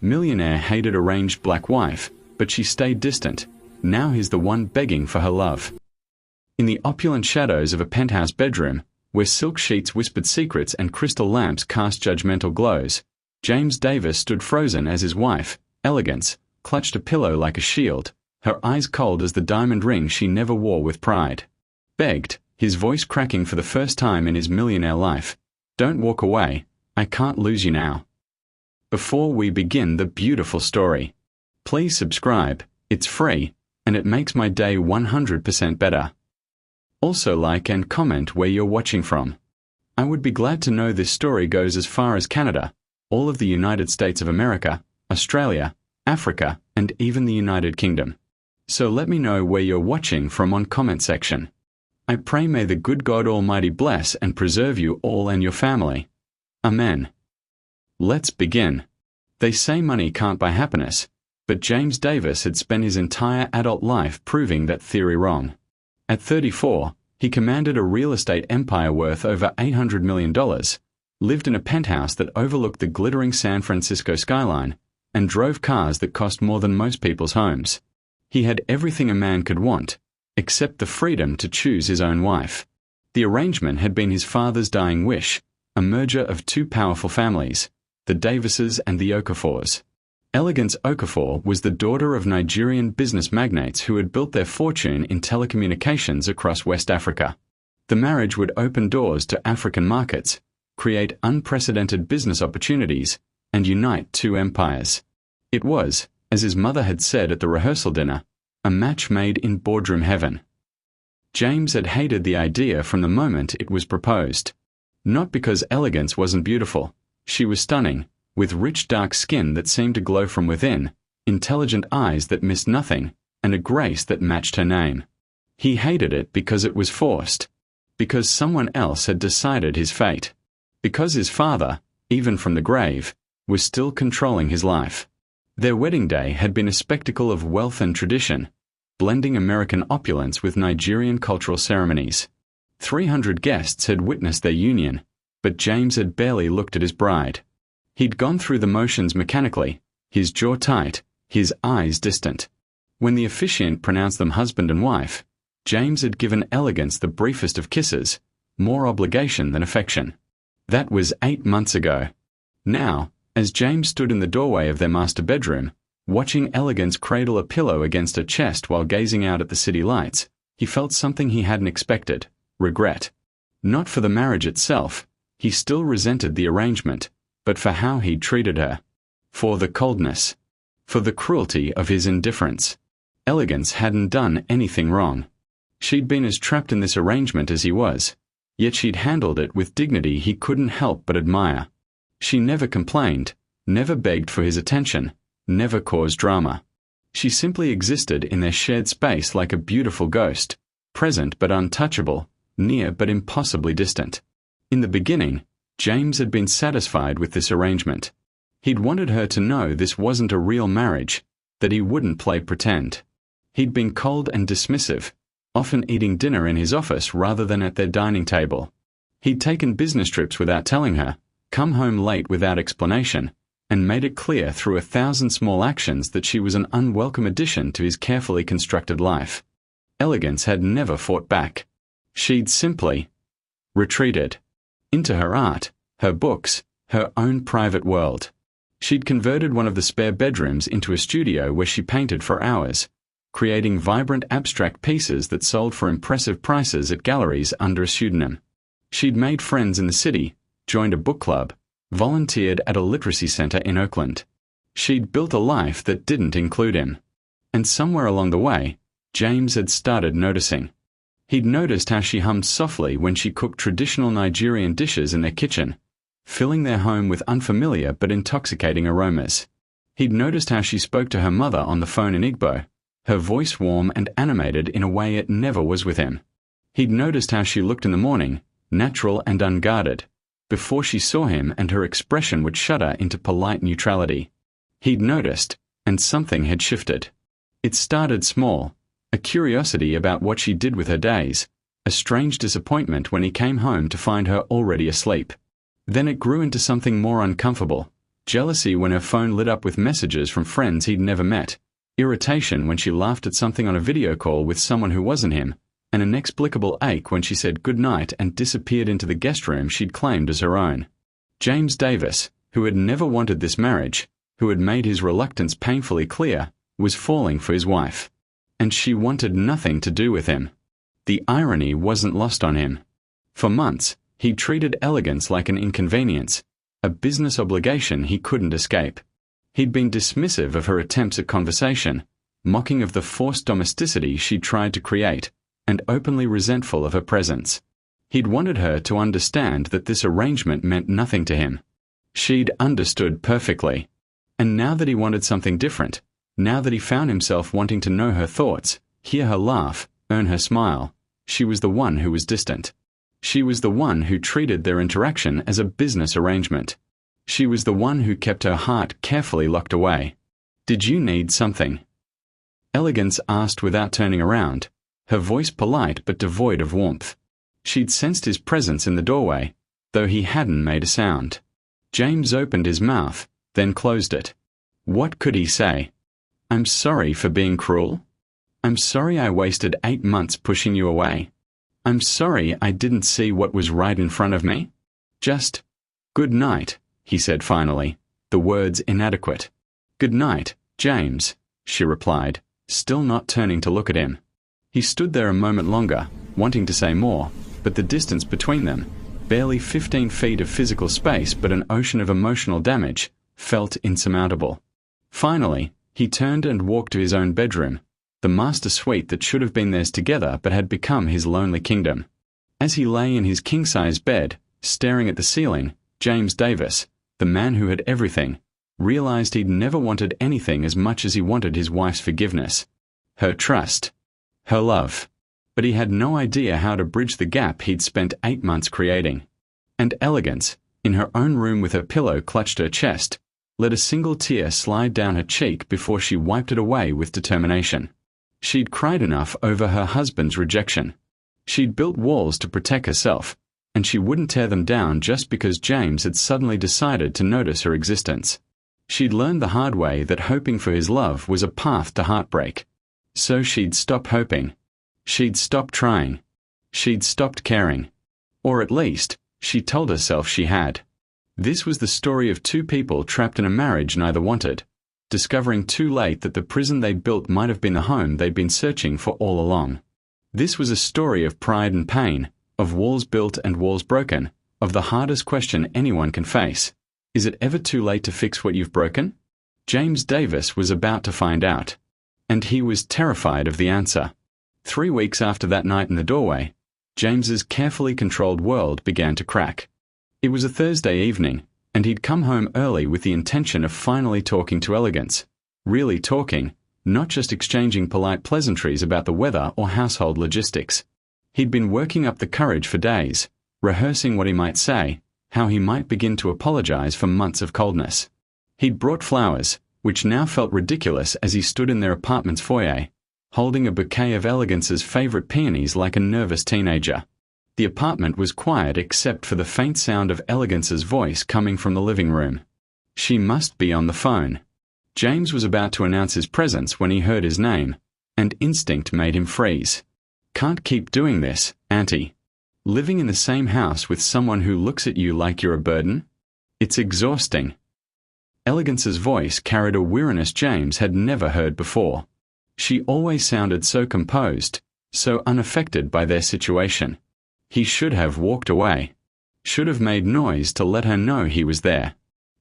Millionaire hated arranged black wife, but she stayed distant. Now he's the one begging for her love. In the opulent shadows of a penthouse bedroom, where silk sheets whispered secrets and crystal lamps cast judgmental glows, James Davis stood frozen as his wife, Elegance, clutched a pillow like a shield, her eyes cold as the diamond ring she never wore with pride. Begged, his voice cracking for the first time in his millionaire life, "Don't walk away, I can't lose you now." Before we begin the beautiful story, please subscribe, it's free, and it makes my day 100% better. Also like and comment where you're watching from. I would be glad to know this story goes as far as Canada, all of the United States of America, Australia, Africa, and even the United Kingdom. So let me know where you're watching from on comment section. I pray may the good God Almighty bless and preserve you all and your family. Amen. Let's begin. They say money can't buy happiness, but James Davis had spent his entire adult life proving that theory wrong. At 34, he commanded a real estate empire worth over $800 million, lived in a penthouse that overlooked the glittering San Francisco skyline, and drove cars that cost more than most people's homes. He had everything a man could want, except the freedom to choose his own wife. The arrangement had been his father's dying wish, a merger of two powerful families, the Davises and the Okafors. Elegance Okafor was the daughter of Nigerian business magnates who had built their fortune in telecommunications across West Africa. The marriage would open doors to African markets, create unprecedented business opportunities, and unite two empires. It was, as his mother had said at the rehearsal dinner, a match made in boardroom heaven. James had hated the idea from the moment it was proposed. Not because Elegance wasn't beautiful. She was stunning, with rich dark skin that seemed to glow from within, intelligent eyes that missed nothing, and a grace that matched her name. He hated it because it was forced, because someone else had decided his fate, because his father, even from the grave, was still controlling his life. Their wedding day had been a spectacle of wealth and tradition, blending American opulence with Nigerian cultural ceremonies. 300 guests had witnessed their union, but James had barely looked at his bride. He'd gone through the motions mechanically, his jaw tight, his eyes distant. When the officiant pronounced them husband and wife, James had given Elegance the briefest of kisses, more obligation than affection. That was 8 months ago. Now, as James stood in the doorway of their master bedroom, watching Elegance cradle a pillow against her chest while gazing out at the city lights, he felt something he hadn't expected: regret. Not for the marriage itself, he still resented the arrangement, but for how he'd treated her. For the coldness. For the cruelty of his indifference. Elegance hadn't done anything wrong. She'd been as trapped in this arrangement as he was, yet she'd handled it with dignity he couldn't help but admire. She never complained, never begged for his attention, never caused drama. She simply existed in their shared space like a beautiful ghost, present but untouchable, near but impossibly distant. In the beginning, James had been satisfied with this arrangement. He'd wanted her to know this wasn't a real marriage, that he wouldn't play pretend. He'd been cold and dismissive, often eating dinner in his office rather than at their dining table. He'd taken business trips without telling her, come home late without explanation, and made it clear through 1,000 small actions that she was an unwelcome addition to his carefully constructed life. Elegance had never fought back. She'd simply retreated. Into her art, her books, her own private world. She'd converted one of the spare bedrooms into a studio where she painted for hours, creating vibrant abstract pieces that sold for impressive prices at galleries under a pseudonym. She'd made friends in the city, joined a book club, volunteered at a literacy center in Oakland. She'd built a life that didn't include him. And somewhere along the way, James had started noticing. He'd noticed how she hummed softly when she cooked traditional Nigerian dishes in their kitchen, filling their home with unfamiliar but intoxicating aromas. He'd noticed how she spoke to her mother on the phone in Igbo, her voice warm and animated in a way it never was with him. He'd noticed how she looked in the morning, natural and unguarded, before she saw him, and her expression would shudder into polite neutrality. He'd noticed, and something had shifted. It started small, a curiosity about what she did with her days, a strange disappointment when he came home to find her already asleep. Then it grew into something more uncomfortable, Jealousy when her phone lit up with messages from friends he'd never met. Irritation when she laughed at something on a video call with someone who wasn't him. An inexplicable ache when she said goodnight and disappeared into the guest room she'd claimed as her own. James Davis, who had never wanted this marriage, who had made his reluctance painfully clear, was falling for his wife. And she wanted nothing to do with him. The irony wasn't lost on him. For months, he'd treated elegance like an inconvenience, a business obligation he couldn't escape. He'd been dismissive of her attempts at conversation, mocking of the forced domesticity she'd tried to create, and openly resentful of her presence. He'd wanted her to understand that this arrangement meant nothing to him. She'd understood perfectly. And now that he wanted something different, now that he found himself wanting to know her thoughts, hear her laugh, earn her smile, she was the one who was distant. She was the one who treated their interaction as a business arrangement. She was the one who kept her heart carefully locked away. "Did you need something?" Elegance asked without turning around, her voice polite but devoid of warmth. She'd sensed his presence in the doorway, though he hadn't made a sound. James opened his mouth, then closed it. What could he say? "I'm sorry for being cruel. I'm sorry I wasted 8 months pushing you away. I'm sorry I didn't see what was right in front of me. Just, good night," he said finally, the words inadequate. "Good night, James," she replied, still not turning to look at him. He stood there a moment longer, wanting to say more, but the distance between them, barely 15 feet of physical space but an ocean of emotional damage, felt insurmountable. Finally, he turned and walked to his own bedroom, the master suite that should have been theirs together but had become his lonely kingdom. As he lay in his king-size bed, staring at the ceiling, James Davis, the man who had everything, realized he'd never wanted anything as much as he wanted his wife's forgiveness, her trust, her love. But he had no idea how to bridge the gap he'd spent 8 months creating. And Elegance, in her own room with her pillow clutched to her chest, let a single tear slide down her cheek before she wiped it away with determination. She'd cried enough over her husband's rejection. She'd built walls to protect herself, and she wouldn't tear them down just because James had suddenly decided to notice her existence. She'd learned the hard way that hoping for his love was a path to heartbreak. So she'd stop hoping. She'd stopped trying. She'd stopped caring. Or at least, she told herself she had. This was the story of 2 people trapped in a marriage neither wanted, discovering too late that the prison they'd built might have been the home they'd been searching for all along. This was a story of pride and pain, of walls built and walls broken, of the hardest question anyone can face. Is it ever too late to fix what you've broken? James Davis was about to find out. And he was terrified of the answer. 3 weeks after that night in the doorway, James's carefully controlled world began to crack. It was a Thursday evening, and he'd come home early with the intention of finally talking to Elegance. Really talking, not just exchanging polite pleasantries about the weather or household logistics. He'd been working up the courage for days, rehearsing what he might say, how he might begin to apologize for months of coldness. He'd brought flowers, which now felt ridiculous as he stood in their apartment's foyer, holding a bouquet of Elegance's favorite peonies like a nervous teenager. The apartment was quiet except for the faint sound of Elegance's voice coming from the living room. She must be on the phone. James was about to announce his presence when he heard his name, and instinct made him freeze. Can't keep doing this, Auntie. Living in the same house with someone who looks at you like you're a burden? It's exhausting. Elegance's voice carried a weariness James had never heard before. She always sounded so composed, so unaffected by their situation. He should have walked away. Should have made noise to let her know he was there.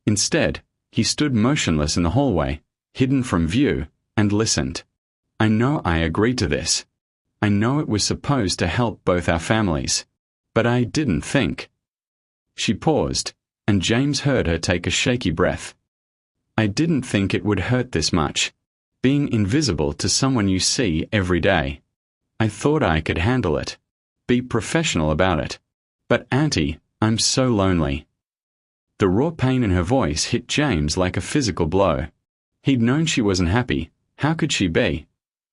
Instead, he stood motionless in the hallway, hidden from view, and listened. I know I agreed to this. I know it was supposed to help both our families. But I didn't think. She paused, and James heard her take a shaky breath. I didn't think it would hurt this much. Being invisible to someone you see every day. I thought I could handle it. Be professional about it. But Auntie, I'm so lonely. The raw pain in her voice hit James like a physical blow. He'd known she wasn't happy. How could she be?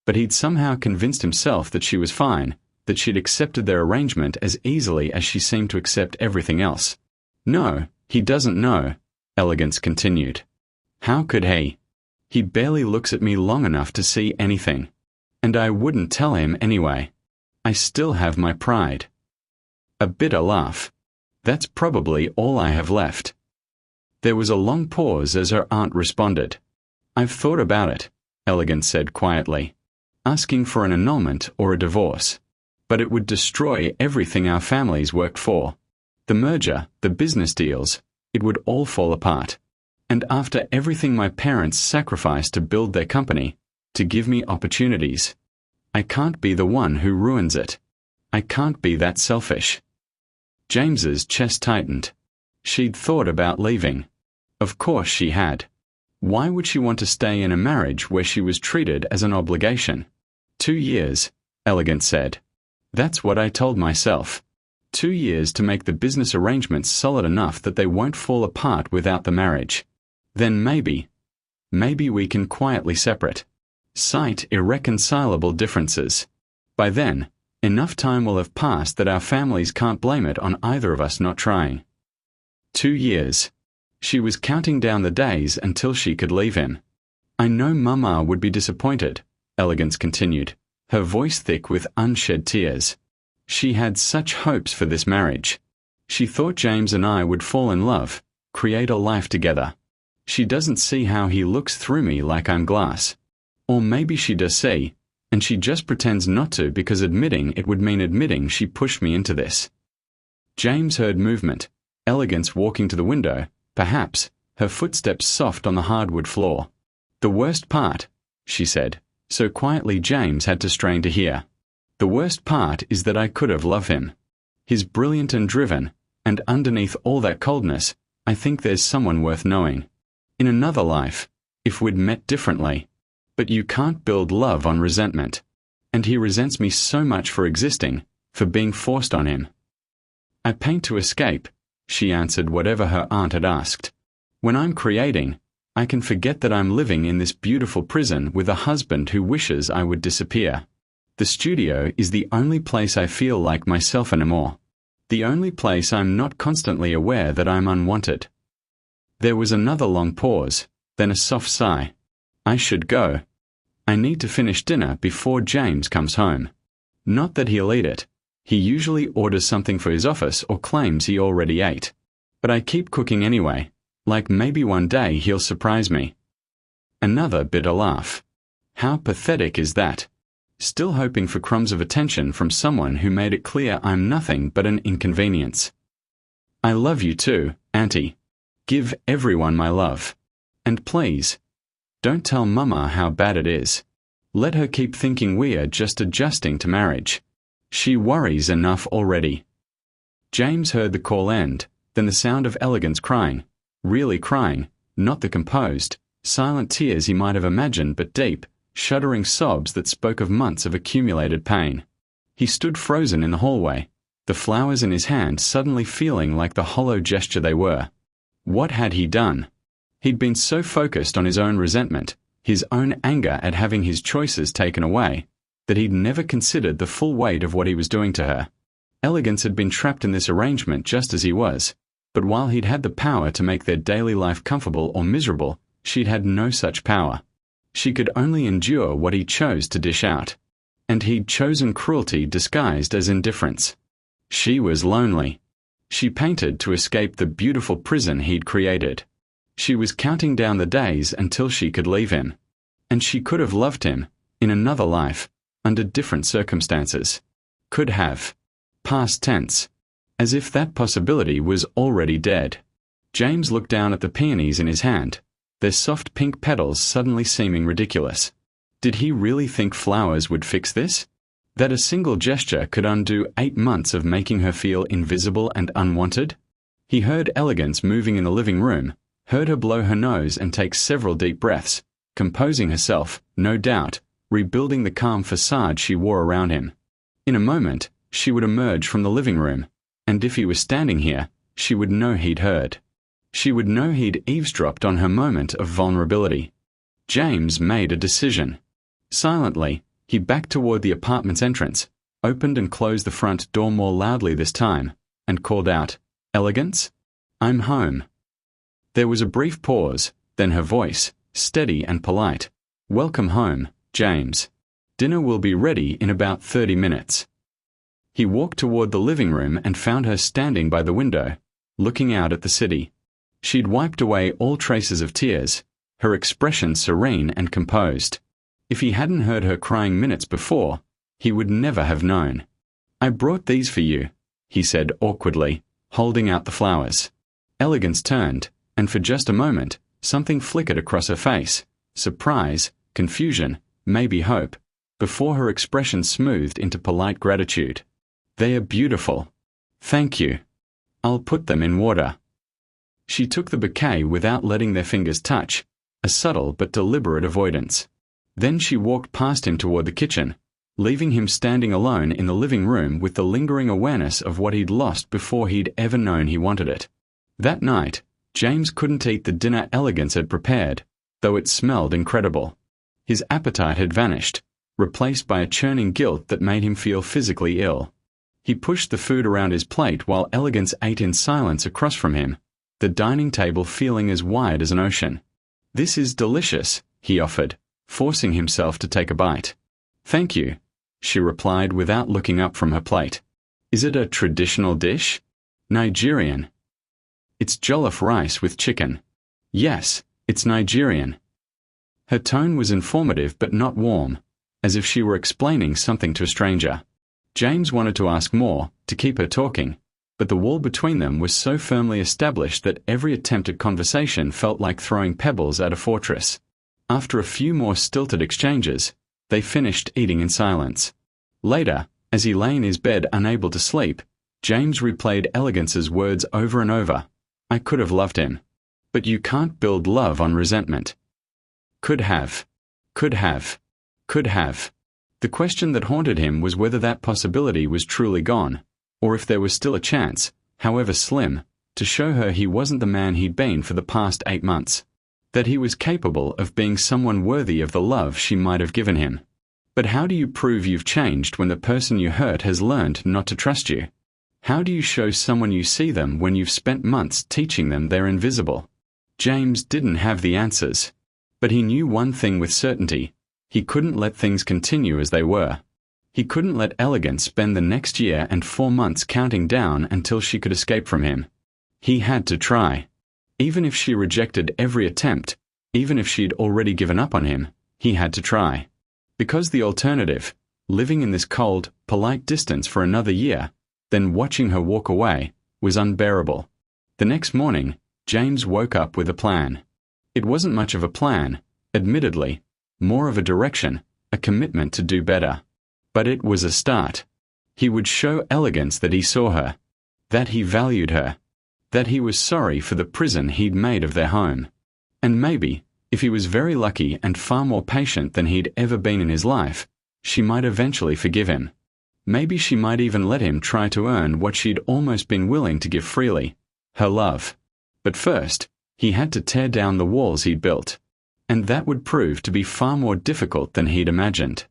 But he'd somehow convinced himself that she was fine, that she'd accepted their arrangement as easily as she seemed to accept everything else. No, he doesn't know. Elegance continued. How could he? He barely looks at me long enough to see anything. And I wouldn't tell him anyway. I still have my pride. A bitter laugh. That's probably all I have left. There was a long pause as her aunt responded. I've thought about it, Elegance said quietly. Asking for an annulment or a divorce. But it would destroy everything our families worked for. The merger, the business deals, it would all fall apart. And after everything my parents sacrificed to build their company, to give me opportunities, I can't be the one who ruins it. I can't be that selfish. James's chest tightened. She'd thought about leaving. Of course she had. Why would she want to stay in a marriage where she was treated as an obligation? 2 years, Elegance said. That's what I told myself. 2 years to make the business arrangements solid enough that they won't fall apart without the marriage. Then maybe we can quietly separate. Cite irreconcilable differences. By then, enough time will have passed that our families can't blame it on either of us not trying. 2 years. She was counting down the days until she could leave him. I know Mama would be disappointed, Elegance continued, her voice thick with unshed tears. She had such hopes for this marriage. She thought James and I would fall in love, create a life together. She doesn't see how he looks through me like I'm glass. Or maybe she does see, and she just pretends not to because admitting it would mean admitting she pushed me into this. James heard movement, Elegance walking to the window, perhaps, her footsteps soft on the hardwood floor. The worst part, she said, so quietly James had to strain to hear. The worst part is that I could have loved him. He's brilliant and driven, and underneath all that coldness, I think there's someone worth knowing. In another life, if we'd met differently. But you can't build love on resentment. And he resents me so much for existing, for being forced on him. I paint to escape, she answered whatever her aunt had asked. When I'm creating, I can forget that I'm living in this beautiful prison with a husband who wishes I would disappear. The studio is the only place I feel like myself anymore. The only place I'm not constantly aware that I'm unwanted. There was another long pause, then a soft sigh. I should go. I need to finish dinner before James comes home. Not that he'll eat it. He usually orders something for his office or claims he already ate. But I keep cooking anyway, like maybe one day he'll surprise me. Another bitter laugh. How pathetic is that? Still hoping for crumbs of attention from someone who made it clear I'm nothing but an inconvenience. I love you too, Auntie. Give everyone my love. And please, don't tell Mama how bad it is. Let her keep thinking we're just adjusting to marriage. She worries enough already. James heard the call end, then the sound of Elegance crying. Really crying, not the composed, silent tears he might have imagined but deep, shuddering sobs that spoke of months of accumulated pain. He stood frozen in the hallway, the flowers in his hand suddenly feeling like the hollow gesture they were. What had he done? He'd been so focused on his own resentment, his own anger at having his choices taken away, that he'd never considered the full weight of what he was doing to her. Elegance had been trapped in this arrangement just as he was, but while he'd had the power to make their daily life comfortable or miserable, she'd had no such power. She could only endure what he chose to dish out. And he'd chosen cruelty disguised as indifference. She was lonely. She painted to escape the beautiful prison he'd created. She was counting down the days until she could leave him. And she could have loved him, in another life, under different circumstances. Could have. Past tense. As if that possibility was already dead. James looked down at the peonies in his hand, their soft pink petals suddenly seeming ridiculous. Did he really think flowers would fix this? That a single gesture could undo 8 months of making her feel invisible and unwanted? He heard Elegance moving in the living room, heard her blow her nose and take several deep breaths, composing herself, no doubt, rebuilding the calm facade she wore around him. In a moment, she would emerge from the living room, and if he was standing here, she would know he'd heard. She would know he'd eavesdropped on her moment of vulnerability. James made a decision. Silently, he backed toward the apartment's entrance, opened and closed the front door more loudly this time, and called out, "Elegance? I'm home." There was a brief pause, then her voice, steady and polite. "Welcome home, James. Dinner will be ready in about 30 minutes." He walked toward the living room and found her standing by the window, looking out at the city. She'd wiped away all traces of tears, her expression serene and composed. If he hadn't heard her crying minutes before, he would never have known. "I brought these for you," he said awkwardly, holding out the flowers. Elegance turned, and for just a moment, something flickered across her face. Surprise, confusion, maybe hope, before her expression smoothed into polite gratitude. "They are beautiful. Thank you. I'll put them in water." She took the bouquet without letting their fingers touch, a subtle but deliberate avoidance. Then she walked past him toward the kitchen, leaving him standing alone in the living room with the lingering awareness of what he'd lost before he'd ever known he wanted it. That night, James couldn't eat the dinner Elegance had prepared, though it smelled incredible. His appetite had vanished, replaced by a churning guilt that made him feel physically ill. He pushed the food around his plate while Elegance ate in silence across from him, the dining table feeling as wide as an ocean. "This is delicious," he offered, forcing himself to take a bite. "Thank you," she replied without looking up from her plate. "Is it a traditional dish?" "Nigerian." "It's jollof rice with chicken." "Yes, it's Nigerian." Her tone was informative but not warm, as if she were explaining something to a stranger. James wanted to ask more, to keep her talking, but the wall between them was so firmly established that every attempt at conversation felt like throwing pebbles at a fortress. After a few more stilted exchanges, they finished eating in silence. Later, as he lay in his bed unable to sleep, James replayed Elegance's words over and over. "I could have loved him. But you can't build love on resentment." Could have. Could have. Could have. The question that haunted him was whether that possibility was truly gone, or if there was still a chance, however slim, to show her he wasn't the man he'd been for the past 8 months. That he was capable of being someone worthy of the love she might have given him. But how do you prove you've changed when the person you hurt has learned not to trust you? How do you show someone you see them when you've spent months teaching them they're invisible? James didn't have the answers. But he knew one thing with certainty. He couldn't let things continue as they were. He couldn't let Elegance spend the next year and 4 months counting down until she could escape from him. He had to try. Even if she rejected every attempt, even if she'd already given up on him, he had to try. Because the alternative, living in this cold, polite distance for another year, then watching her walk away, was unbearable. The next morning, James woke up with a plan. It wasn't much of a plan, admittedly, more of a direction, a commitment to do better. But it was a start. He would show Elegance that he saw her, that he valued her, that he was sorry for the prison he'd made of their home. And maybe, if he was very lucky and far more patient than he'd ever been in his life, she might eventually forgive him. Maybe she might even let him try to earn what she'd almost been willing to give freely, her love. But first, he had to tear down the walls he'd built. And that would prove to be far more difficult than he'd imagined.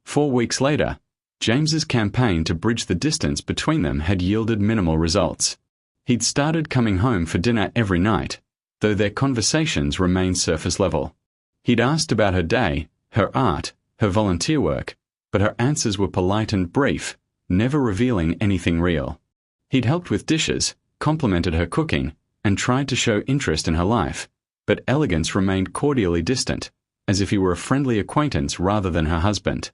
4 weeks later, James's campaign to bridge the distance between them had yielded minimal results. He'd started coming home for dinner every night, though their conversations remained surface level. He'd asked about her day, her art, her volunteer work, but her answers were polite and brief, never revealing anything real. He'd helped with dishes, complimented her cooking, and tried to show interest in her life, but Elegance remained cordially distant, as if he were a friendly acquaintance rather than her husband.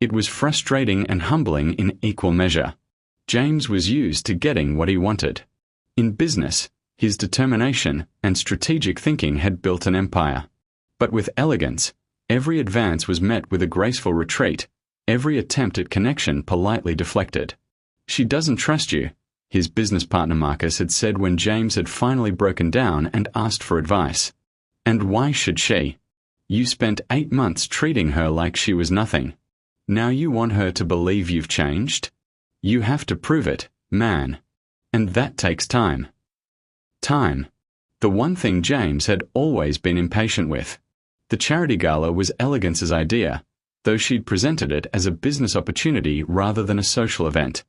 It was frustrating and humbling in equal measure. James was used to getting what he wanted. In business, his determination and strategic thinking had built an empire. But with Elegance, every advance was met with a graceful retreat, every attempt at connection politely deflected. "She doesn't trust you," his business partner Marcus had said when James had finally broken down and asked for advice. "And why should she? You spent 8 months treating her like she was nothing. Now you want her to believe you've changed? You have to prove it, man. And that takes time." Time. The one thing James had always been impatient with. The charity gala was Elegance's idea, though she'd presented it as a business opportunity rather than a social event.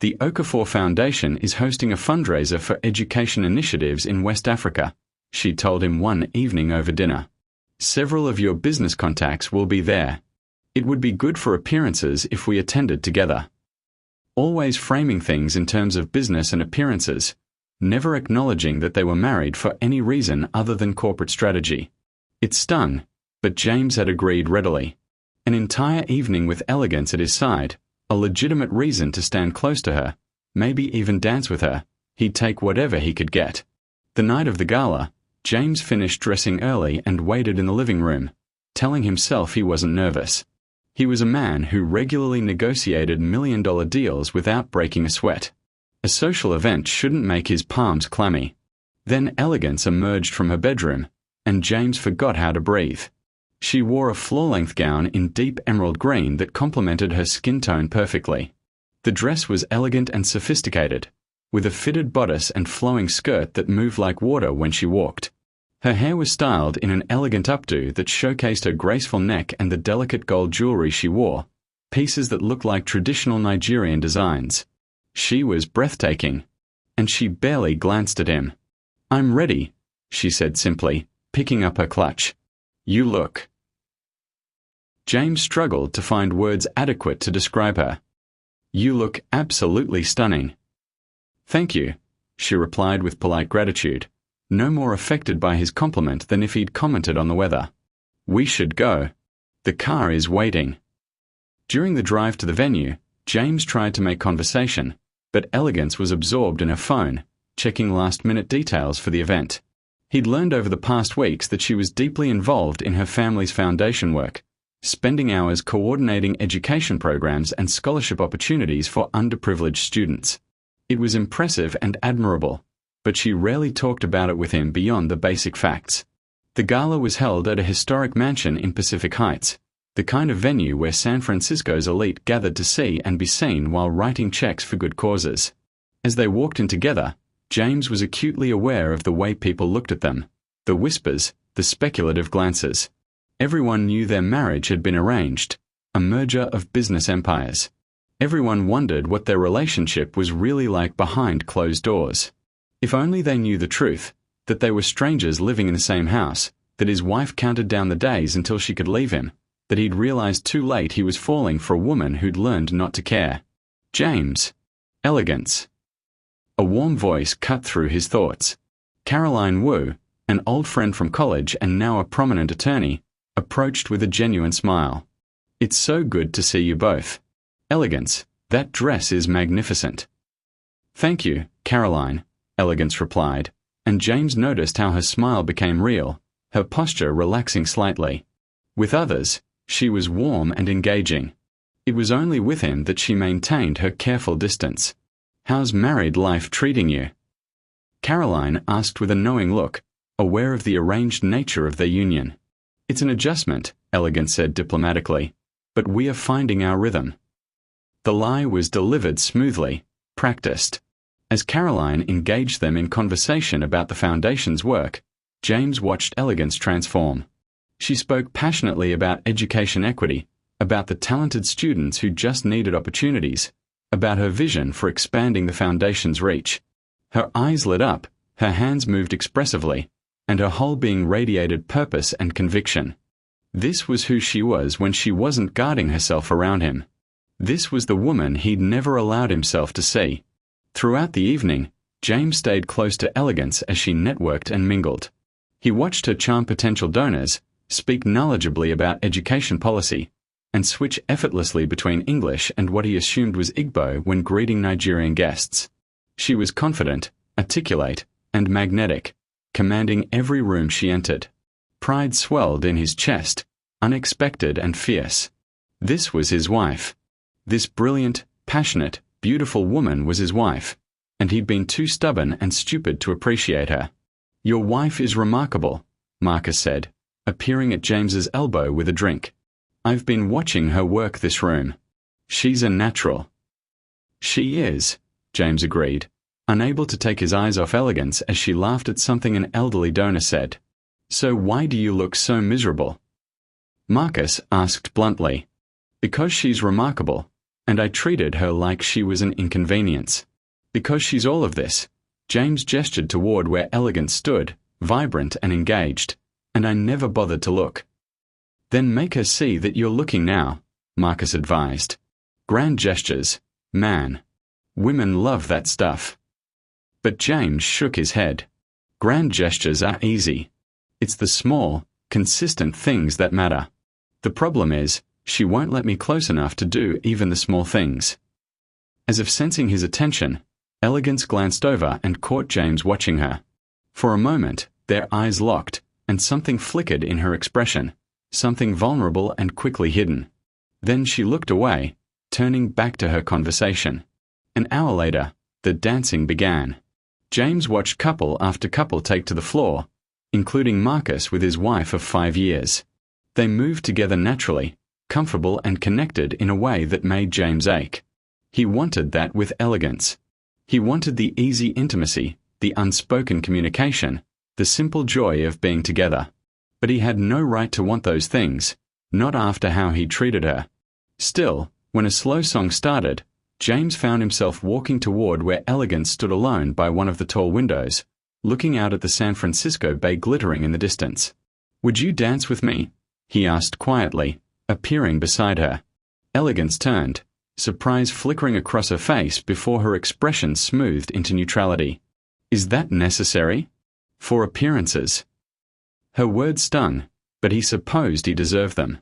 The Okafor Foundation is hosting a fundraiser for education initiatives in West Africa, she told him one evening over dinner. Several of your business contacts will be there. It would be good for appearances if we attended together. Always framing things in terms of business and appearances, never acknowledging that they were married for any reason other than corporate strategy. It stung, but James had agreed readily. An entire evening with elegance at his side, a legitimate reason to stand close to her, maybe even dance with her, he'd take whatever he could get. The night of the gala, James finished dressing early and waited in the living room, telling himself he wasn't nervous. He was a man who regularly negotiated million-dollar deals without breaking a sweat. A social event shouldn't make his palms clammy. Then elegance emerged from her bedroom, and James forgot how to breathe. She wore a floor-length gown in deep emerald green that complemented her skin tone perfectly. The dress was elegant and sophisticated, with a fitted bodice and flowing skirt that moved like water when she walked. Her hair was styled in an elegant updo that showcased her graceful neck and the delicate gold jewelry she wore, pieces that looked like traditional Nigerian designs. She was breathtaking, and she barely glanced at him. "I'm ready," she said simply, picking up her clutch. "You look." James struggled to find words adequate to describe her. "You look absolutely stunning." "Thank you," she replied with polite gratitude, no more affected by his compliment than if he'd commented on the weather. "We should go. The car is waiting." During the drive to the venue, James tried to make conversation, but Elegance was absorbed in her phone, checking last-minute details for the event. He'd learned over the past weeks that she was deeply involved in her family's foundation work, spending hours coordinating education programs and scholarship opportunities for underprivileged students. It was impressive and admirable, but she rarely talked about it with him beyond the basic facts. The gala was held at a historic mansion in Pacific Heights, the kind of venue where San Francisco's elite gathered to see and be seen while writing checks for good causes. As they walked in together, James was acutely aware of the way people looked at them, the whispers, the speculative glances. Everyone knew their marriage had been arranged, a merger of business empires. Everyone wondered what their relationship was really like behind closed doors. If only they knew the truth, that they were strangers living in the same house, that his wife counted down the days until she could leave him, that he'd realized too late he was falling for a woman who'd learned not to care. James. Elegance. A warm voice cut through his thoughts. Caroline Wu, an old friend from college and now a prominent attorney, approached with a genuine smile. "It's so good to see you both. Elegance, that dress is magnificent." "Thank you, Caroline," Elegance replied, and James noticed how her smile became real, her posture relaxing slightly. With others, she was warm and engaging. It was only with him that she maintained her careful distance. "How's married life treating you?" Caroline asked with a knowing look, aware of the arranged nature of their union. "It's an adjustment," Elegance said diplomatically, "but we are finding our rhythm." The lie was delivered smoothly, practiced. As Caroline engaged them in conversation about the foundation's work, James watched Elegance transform. She spoke passionately about education equity, about the talented students who just needed opportunities, about her vision for expanding the foundation's reach. Her eyes lit up, her hands moved expressively, and her whole being radiated purpose and conviction. This was who she was when she wasn't guarding herself around him. This was the woman he'd never allowed himself to see. Throughout the evening, James stayed close to Elegance as she networked and mingled. He watched her charm potential donors, speak knowledgeably about education policy, and switch effortlessly between English and what he assumed was Igbo when greeting Nigerian guests. She was confident, articulate, and magnetic, commanding every room she entered. Pride swelled in his chest, unexpected and fierce. This was his wife. This brilliant, passionate, beautiful woman was his wife, and he'd been too stubborn and stupid to appreciate her. "Your wife is remarkable," Marcus said, appearing at James's elbow with a drink. "I've been watching her work this room. She's a natural." "She is," James agreed, unable to take his eyes off Elegance as she laughed at something an elderly donor said. "So why do you look so miserable?" Marcus asked bluntly. "Because she's remarkable, and I treated her like she was an inconvenience. Because she's all of this." James gestured toward where Elegance stood, vibrant and engaged, and I never bothered to look. Then make her see that you're looking now, Marcus advised. Grand gestures, man. Women love that stuff. But James shook his head. Grand gestures are easy. It's the small, consistent things that matter. The problem is, she won't let me close enough to do even the small things. As if sensing his attention, Elegance glanced over and caught James watching her. For a moment, their eyes locked, and something flickered in her expression, something vulnerable and quickly hidden. Then she looked away, turning back to her conversation. An hour later, the dancing began. James watched couple after couple take to the floor, including Marcus with his wife of 5 years. They moved together naturally, comfortable and connected in a way that made James ache. He wanted that with Elegance. He wanted the easy intimacy, the unspoken communication, the simple joy of being together. But he had no right to want those things, not after how he treated her. Still, when a slow song started, James found himself walking toward where Elegance stood alone by one of the tall windows, looking out at the San Francisco Bay glittering in the distance. "Would you dance with me?" he asked quietly, appearing beside her. Elegance turned, surprise flickering across her face before her expression smoothed into neutrality. "Is that necessary? For appearances?" Her words stung, but he supposed he deserved them.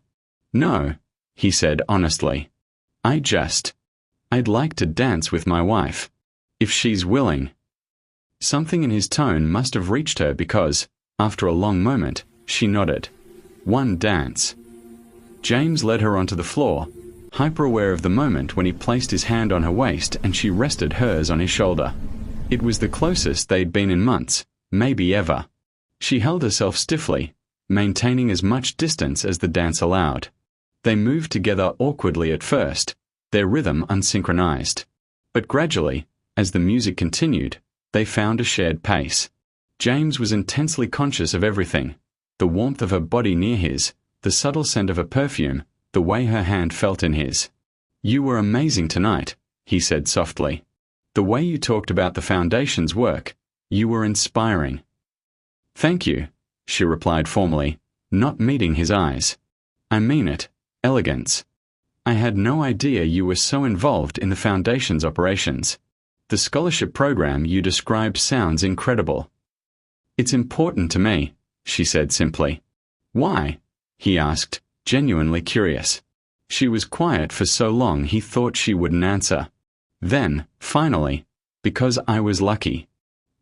"No," he said honestly. I'd like to dance with my wife. If she's willing." Something in his tone must have reached her because, after a long moment, she nodded. One dance. James led her onto the floor, hyper-aware of the moment when he placed his hand on her waist and she rested hers on his shoulder. It was the closest they'd been in months, maybe ever. She held herself stiffly, maintaining as much distance as the dance allowed. They moved together awkwardly at first, their rhythm unsynchronized. But gradually, as the music continued, they found a shared pace. James was intensely conscious of everything: the warmth of her body near his, the subtle scent of her perfume, the way her hand felt in his. "You were amazing tonight," he said softly. "The way you talked about the Foundation's work, you were inspiring." "Thank you," she replied formally, not meeting his eyes. "I mean it, Elegance. I had no idea you were so involved in the Foundation's operations. The scholarship program you described sounds incredible." "It's important to me," she said simply. "Why?" he asked, genuinely curious. She was quiet for so long he thought she wouldn't answer. Then, finally, "Because I was lucky.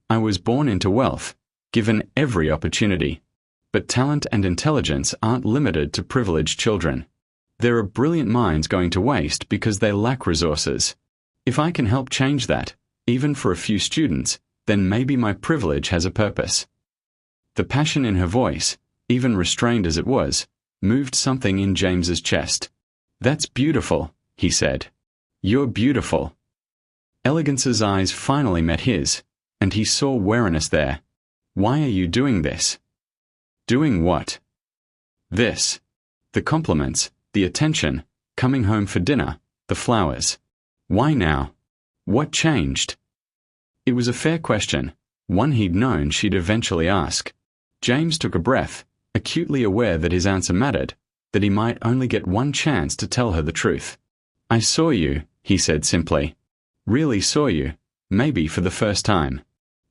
I was born into wealth, given every opportunity. But talent and intelligence aren't limited to privileged children. There are brilliant minds going to waste because they lack resources. If I can help change that, even for a few students, then maybe my privilege has a purpose." The passion in her voice, even restrained as it was, moved something in James's chest. "That's beautiful," he said. "You're beautiful." Elegance's eyes finally met his, and he saw wariness there. "Why are you doing this?" "Doing what?" "This. The compliments, the attention, coming home for dinner, the flowers. Why now? What changed?" It was a fair question, one he'd known she'd eventually ask. James took a breath, acutely aware that his answer mattered, that he might only get one chance to tell her the truth. "I saw you," he said simply. "Really saw you, maybe for the first time.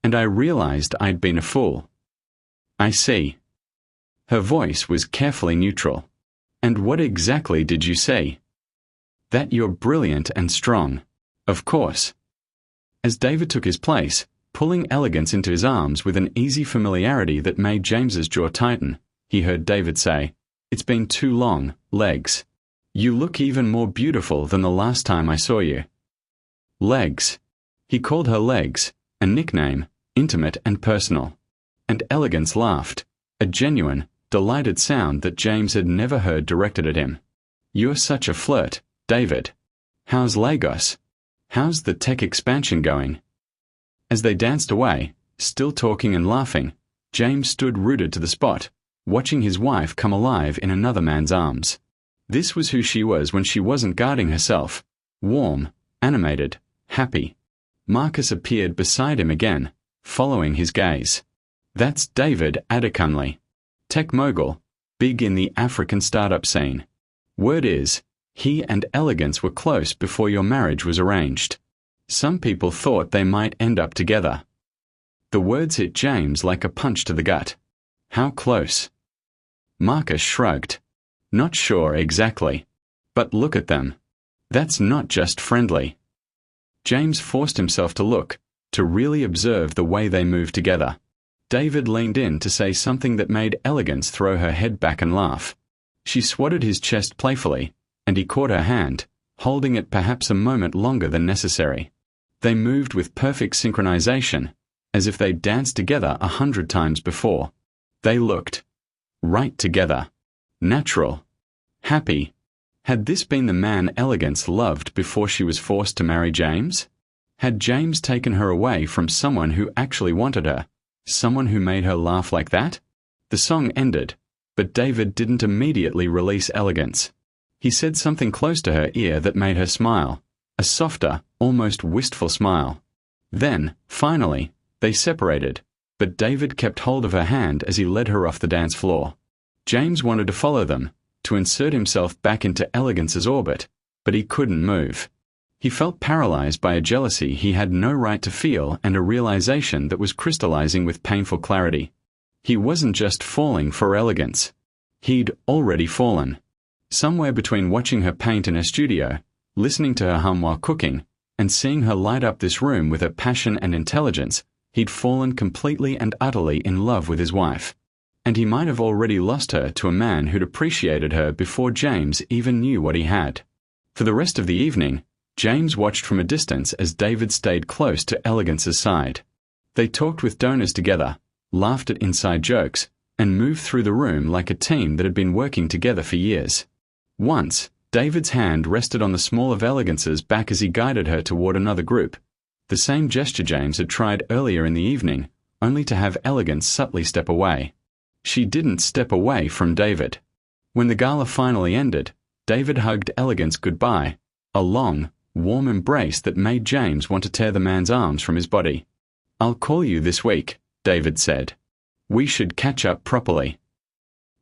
And I realized I'd been a fool." "I see." Her voice was carefully neutral. "And what exactly did you say?" "That you're brilliant and strong. Of course." As David took his place, pulling Elegance into his arms with an easy familiarity that made James's jaw tighten, he heard David say, "It's been too long, legs. You look even more beautiful than the last time I saw you." Legs. He called her Legs, a nickname, intimate and personal. And Elegance laughed, a genuine, delighted sound that James had never heard directed at him. "You're such a flirt, David. How's Lagos? How's the tech expansion going?" As they danced away, still talking and laughing, James stood rooted to the spot, watching his wife come alive in another man's arms. This was who she was when she wasn't guarding herself: warm, animated, happy. Marcus appeared beside him again, following his gaze. That's David Adekunle, tech mogul, big in the African startup scene. Word is, he and Elegance were close before your marriage was arranged. Some people thought they might end up together. The words hit James like a punch to the gut. How close? Marcus shrugged. Not sure exactly. But look at them. That's not just friendly. James forced himself to look, to really observe the way they moved together. David leaned in to say something that made Elegance throw her head back and laugh. She swatted his chest playfully, and he caught her hand, holding it perhaps a moment longer than necessary. They moved with perfect synchronization, as if they'd danced together 100 times before. They looked right together. Natural. Happy. Had this been the man Elegance loved before she was forced to marry James? Had James taken her away from someone who actually wanted her, someone who made her laugh like that? The song ended, but David didn't immediately release Elegance. He said something close to her ear that made her smile, a softer, almost wistful smile. Then, finally, they separated, but David kept hold of her hand as he led her off the dance floor. James wanted to follow them, to insert himself back into Elegance's orbit, but he couldn't move. He felt paralyzed by a jealousy he had no right to feel and a realization that was crystallizing with painful clarity. He wasn't just falling for Elegance. He'd already fallen. Somewhere between watching her paint in her studio, listening to her hum while cooking, and seeing her light up this room with her passion and intelligence, he'd fallen completely and utterly in love with his wife. And he might have already lost her to a man who'd appreciated her before James even knew what he had. For the rest of the evening, James watched from a distance as David stayed close to Elegance's side. They talked with donors together, laughed at inside jokes, and moved through the room like a team that had been working together for years. Once, David's hand rested on the small of Elegance's back as he guided her toward another group. The same gesture James had tried earlier in the evening, only to have Elegance subtly step away. She didn't step away from David. When the gala finally ended, David hugged Elegance goodbye, a long, warm embrace that made James want to tear the man's arms from his body. "I'll call you this week," David said. "We should catch up properly."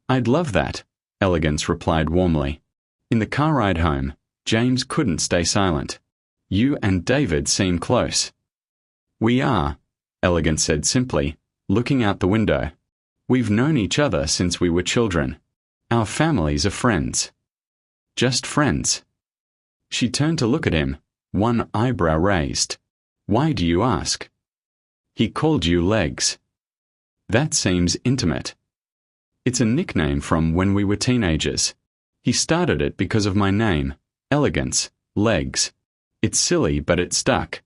"I'd love that," Elegance replied warmly. In the car ride home, James couldn't stay silent. "You and David seem close." "We are," Elegance said simply, looking out the window. "We've known each other since we were children. Our families are friends." "Just friends?" She turned to look at him, one eyebrow raised. "Why do you ask?" "He called you Legs." "That seems intimate." "It's a nickname from when we were teenagers. He started it because of my name, Elegance, Legs. It's silly, but it stuck."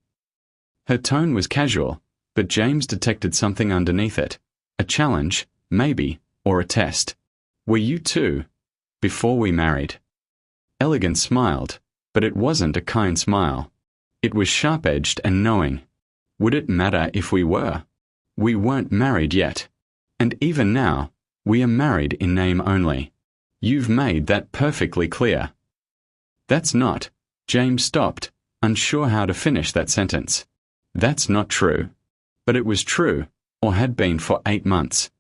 Her tone was casual, but James detected something underneath it. A challenge, maybe, or a test. "Were you two before we married?" Elegance smiled, but it wasn't a kind smile. It was sharp-edged and knowing. Would it matter if we were? We weren't married yet. And even now, we are married in name only. You've made that perfectly clear. "That's not." James stopped, unsure how to finish that sentence. "That's not true." But it was true, or had been for 8 months.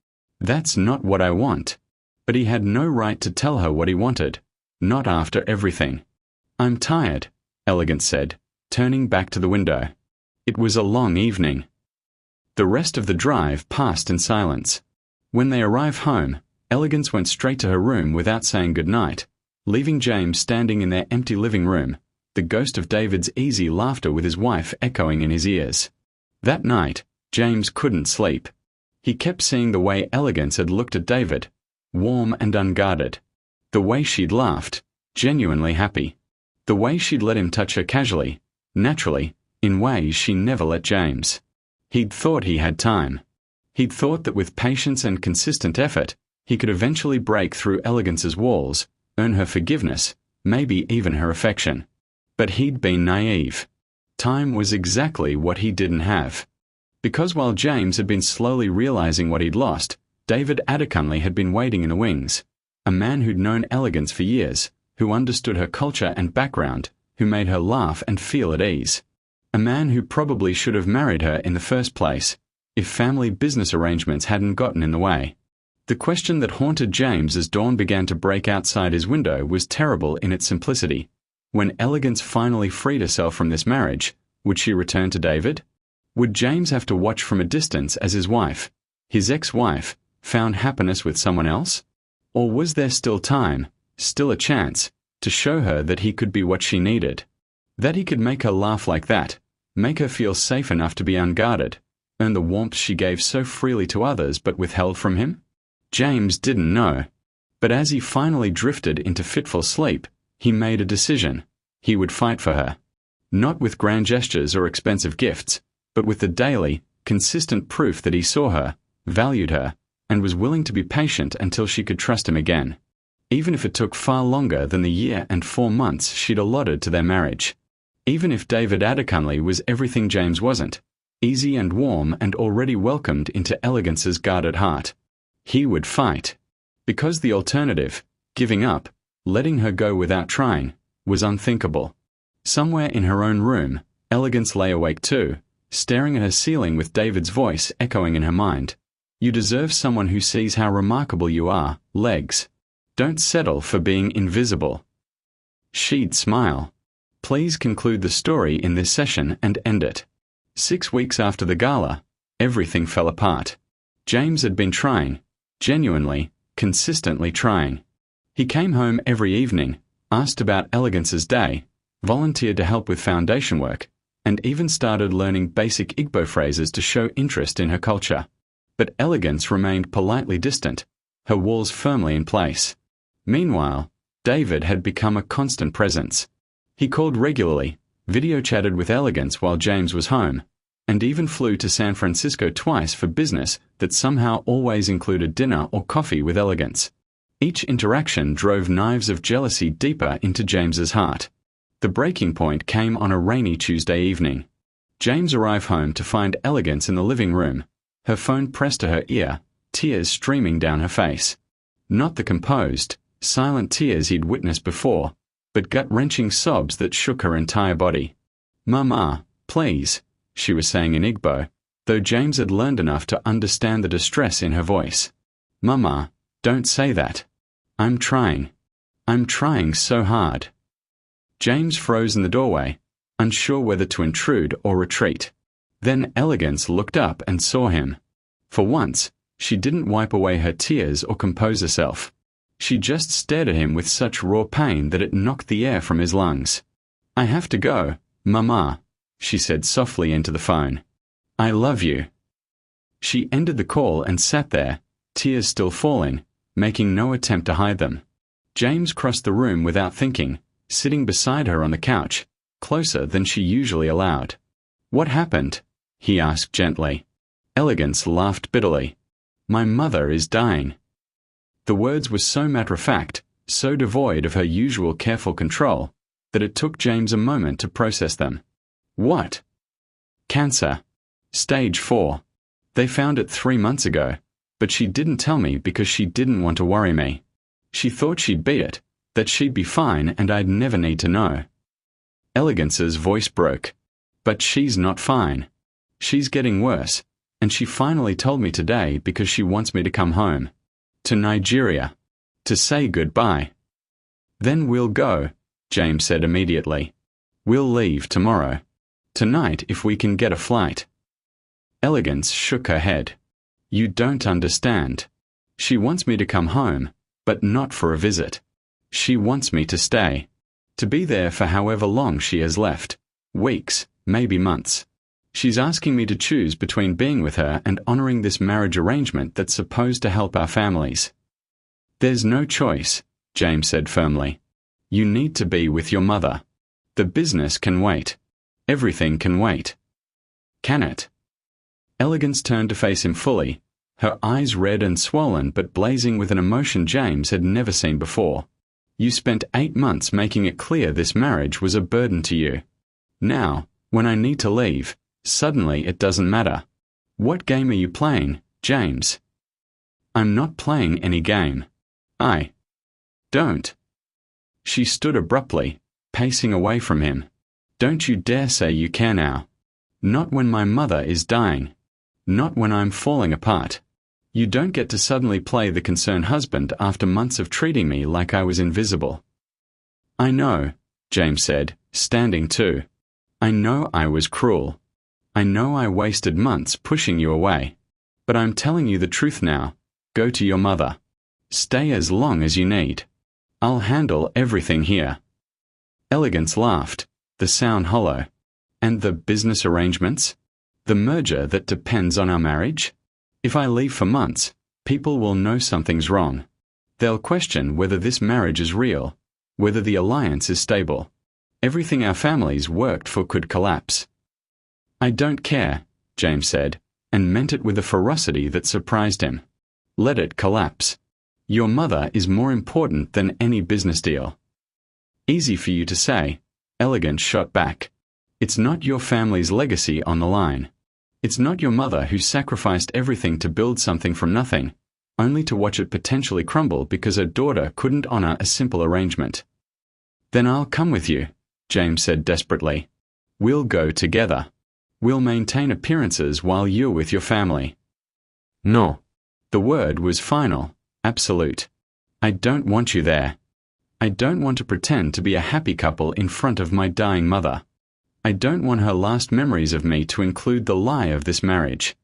"That's not what I want." But he had no right to tell her what he wanted, not after everything. "I'm tired," Elegance said, turning back to the window. It was a long evening. The rest of the drive passed in silence. When they arrived home, Elegance went straight to her room without saying goodnight, leaving James standing in their empty living room, the ghost of David's easy laughter with his wife echoing in his ears. That night, James couldn't sleep. He kept seeing the way Elegance had looked at David, warm and unguarded. The way she'd laughed, genuinely happy. The way she'd let him touch her casually, naturally, in ways she never let James. He'd thought he had time. He'd thought that with patience and consistent effort, he could eventually break through Elegance's walls, earn her forgiveness, maybe even her affection. But he'd been naive. Time was exactly what he didn't have. Because while James had been slowly realizing what he'd lost, David Adekunle had been waiting in the wings. A man who'd known Elegance for years, who understood her culture and background, who made her laugh and feel at ease. A man who probably should have married her in the first place, if family business arrangements hadn't gotten in the way. The question that haunted James as dawn began to break outside his window was terrible in its simplicity. When Elegance finally freed herself from this marriage, would she return to David? Would James have to watch from a distance as his wife, his ex-wife, found happiness with someone else? Or was there still time, still a chance, to show her that he could be what she needed? That he could make her laugh like that, make her feel safe enough to be unguarded, earn the warmth she gave so freely to others but withheld from him? James didn't know. But as he finally drifted into fitful sleep, he made a decision. He would fight for her. Not with grand gestures or expensive gifts, but with the daily, consistent proof that he saw her, valued her, and was willing to be patient until she could trust him again. Even if it took far longer than the year and 4 months she'd allotted to their marriage. Even if David Adekunle was everything James wasn't, easy and warm and already welcomed into Elegance's guarded heart. He would fight. Because the alternative, giving up, letting her go without trying, was unthinkable. Somewhere in her own room, Elegance lay awake too, staring at her ceiling with David's voice echoing in her mind. You deserve someone who sees how remarkable you are, legs. Don't settle for being invisible. She'd smile. Please conclude the story in this session and end it. 6 weeks after the gala, everything fell apart. James had been trying, genuinely, consistently trying. He came home every evening, asked about Elegance's day, volunteered to help with foundation work, and even started learning basic Igbo phrases to show interest in her culture. But Elegance remained politely distant, her walls firmly in place. Meanwhile, David had become a constant presence. He called regularly, video chatted with Elegance while James was home, and even flew to San Francisco twice for business that somehow always included dinner or coffee with Elegance. Each interaction drove knives of jealousy deeper into James's heart. The breaking point came on a rainy Tuesday evening. James arrived home to find Elegance in the living room, her phone pressed to her ear, tears streaming down her face. Not the composed, silent tears he'd witnessed before, but gut-wrenching sobs that shook her entire body. "Mama, please," she was saying in Igbo, though James had learned enough to understand the distress in her voice. "Mama, don't say that. I'm trying. I'm trying so hard." James froze in the doorway, unsure whether to intrude or retreat. Then Elegance looked up and saw him. For once, she didn't wipe away her tears or compose herself. She just stared at him with such raw pain that it knocked the air from his lungs. "I have to go, Mama," she said softly into the phone. "I love you." She ended the call and sat there, tears still falling, making no attempt to hide them. James crossed the room without thinking, sitting beside her on the couch, closer than she usually allowed. "What happened?" he asked gently. Elegance laughed bitterly. "My mother is dying." The words were so matter-of-fact, so devoid of her usual careful control, that it took James a moment to process them. "What?" "Cancer. Stage 4. They found it 3 months ago, but she didn't tell me because she didn't want to worry me. She thought she'd beat it, that she'd be fine and I'd never need to know." Elegance's voice broke. "But she's not fine. She's getting worse, and she finally told me today because she wants me to come home. To Nigeria. To say goodbye." "Then we'll go," James said immediately. "We'll leave tomorrow. Tonight if we can get a flight." Elegance shook her head. "You don't understand. She wants me to come home, but not for a visit. She wants me to stay. To be there for however long she has left. Weeks, maybe months. She's asking me to choose between being with her and honoring this marriage arrangement that's supposed to help our families." "There's no choice," James said firmly. "You need to be with your mother. The business can wait. Everything can wait." "Can it?" Elegance turned to face him fully, her eyes red and swollen but blazing with an emotion James had never seen before. "You spent 8 months making it clear this marriage was a burden to you. Now, when I need to leave, suddenly it doesn't matter. What game are you playing, James?" "I'm not playing any game. I don't." She stood abruptly, pacing away from him. "Don't you dare say you care now. Not when my mother is dying. Not when I'm falling apart. You don't get to suddenly play the concerned husband after months of treating me like I was invisible. I know, James said, standing too. I know I was cruel. I know I wasted months pushing you away. But I'm telling you the truth now. Go to your mother. Stay as long as you need. I'll handle everything here. Elegance laughed, the sound hollow. And the business arrangements? The merger that depends on our marriage? If I leave for months, people will know something's wrong. They'll question whether this marriage is real, whether the alliance is stable. Everything our families worked for could collapse. I don't care, James said, and meant it with a ferocity that surprised him. Let it collapse. Your mother is more important than any business deal. Easy for you to say, Elegance shot back. It's not your family's legacy on the line. It's not your mother who sacrificed everything to build something from nothing, only to watch it potentially crumble because her daughter couldn't honor a simple arrangement. Then I'll come with you, James said desperately. We'll go together. We'll maintain appearances while you're with your family. No. The word was final, absolute. I don't want you there. I don't want to pretend to be a happy couple in front of my dying mother. I don't want her last memories of me to include the lie of this marriage.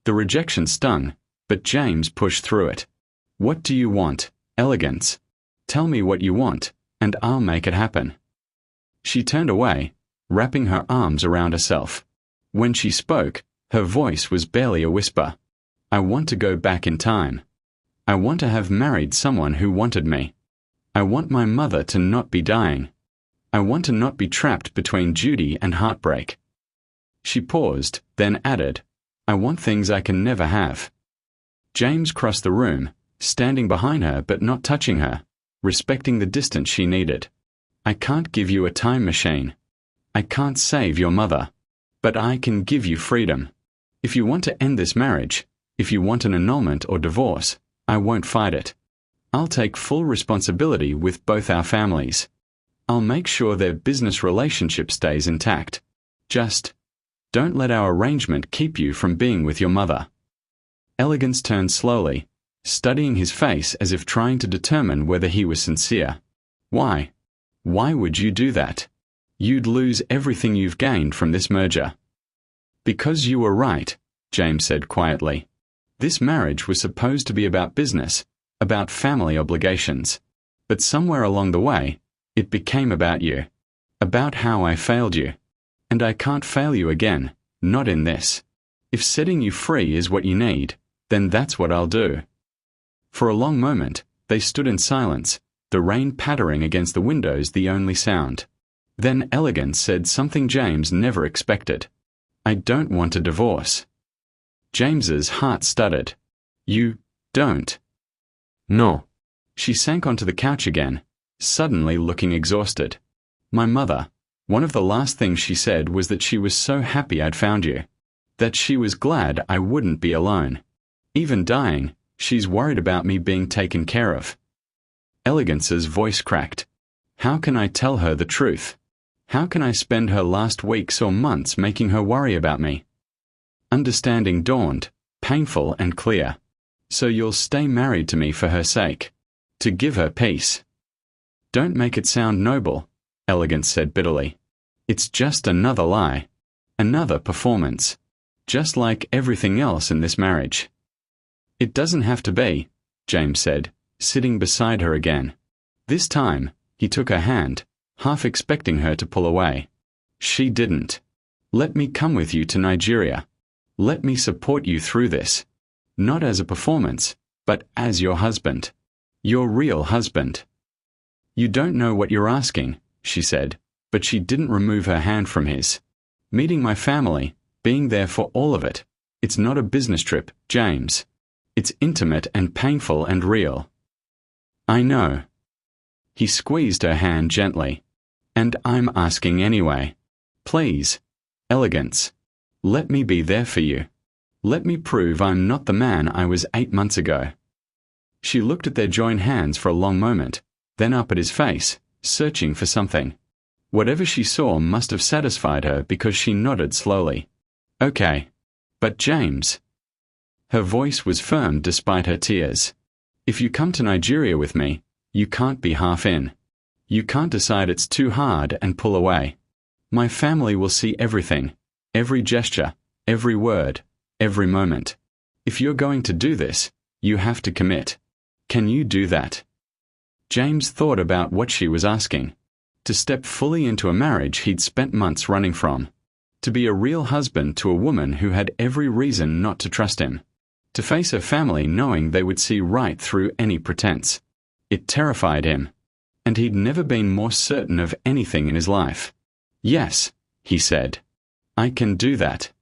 The rejection stung, but James pushed through it. What do you want, Elegance? Tell me what you want, and I'll make it happen. She turned away, wrapping her arms around herself. When she spoke, her voice was barely a whisper. I want to go back in time. I want to have married someone who wanted me. I want my mother to not be dying. I want to not be trapped between duty and heartbreak. She paused, then added, I want things I can never have. James crossed the room, standing behind her but not touching her, respecting the distance she needed. I can't give you a time machine. I can't save your mother. But I can give you freedom. If you want to end this marriage, if you want an annulment or divorce, I won't fight it. I'll take full responsibility with both our families. I'll make sure their business relationship stays intact. Just don't let our arrangement keep you from being with your mother. Elegance turned slowly, studying his face as if trying to determine whether he was sincere. Why? Why would you do that? You'd lose everything you've gained from this merger. Because you were right, James said quietly. This marriage was supposed to be about business, about family obligations. But somewhere along the way, it became about you. About how I failed you. And I can't fail you again, not in this. If setting you free is what you need, then that's what I'll do. For a long moment, they stood in silence, the rain pattering against the windows the only sound. Then Elegance said something James never expected. I don't want a divorce. James's heart stuttered. You don't. No. She sank onto the couch again, suddenly looking exhausted. My mother, one of the last things she said was that she was so happy I'd found you. That she was glad I wouldn't be alone. Even dying, she's worried about me being taken care of. Elegance's voice cracked. How can I tell her the truth? How can I spend her last weeks or months making her worry about me? Understanding dawned, painful and clear. So you'll stay married to me for her sake. To give her peace. Don't make it sound noble, Elegance said bitterly. It's just another lie. Another performance. Just like everything else in this marriage. It doesn't have to be, James said, sitting beside her again. This time, he took her hand, half expecting her to pull away. She didn't. Let me come with you to Nigeria. Let me support you through this. Not as a performance, but as your husband. Your real husband. You don't know what you're asking, she said, but she didn't remove her hand from his. Meeting my family, being there for all of it. It's not a business trip, James. It's intimate and painful and real. I know. He squeezed her hand gently. And I'm asking anyway. Please, Elegance. Let me be there for you. Let me prove I'm not the man I was 8 months ago. She looked at their joined hands for a long moment, then up at his face, searching for something. Whatever she saw must have satisfied her because she nodded slowly. Okay. But James. Her voice was firm despite her tears. If you come to Nigeria with me, you can't be half in. You can't decide it's too hard and pull away. My family will see everything, every gesture, every word, every moment. If you're going to do this, you have to commit. Can you do that? James thought about what she was asking. To step fully into a marriage he'd spent months running from. To be a real husband to a woman who had every reason not to trust him. To face her family knowing they would see right through any pretense. It terrified him. And he'd never been more certain of anything in his life. Yes, he said. I can do that.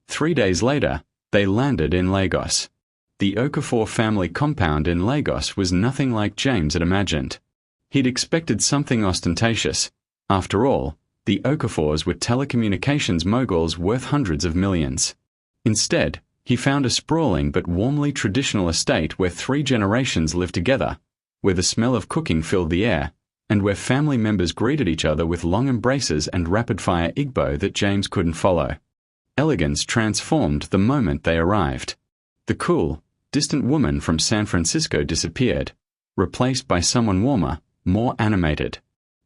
3 days later, they landed in Lagos. The Okafor family compound in Lagos was nothing like James had imagined. He'd expected something ostentatious. After all, the Okafors were telecommunications moguls worth hundreds of millions. Instead, he found a sprawling but warmly traditional estate where 3 generations lived together, where the smell of cooking filled the air, and where family members greeted each other with long embraces and rapid-fire Igbo that James couldn't follow. Elegance transformed the moment they arrived. The cool, distant woman from San Francisco disappeared, replaced by someone warmer, more animated.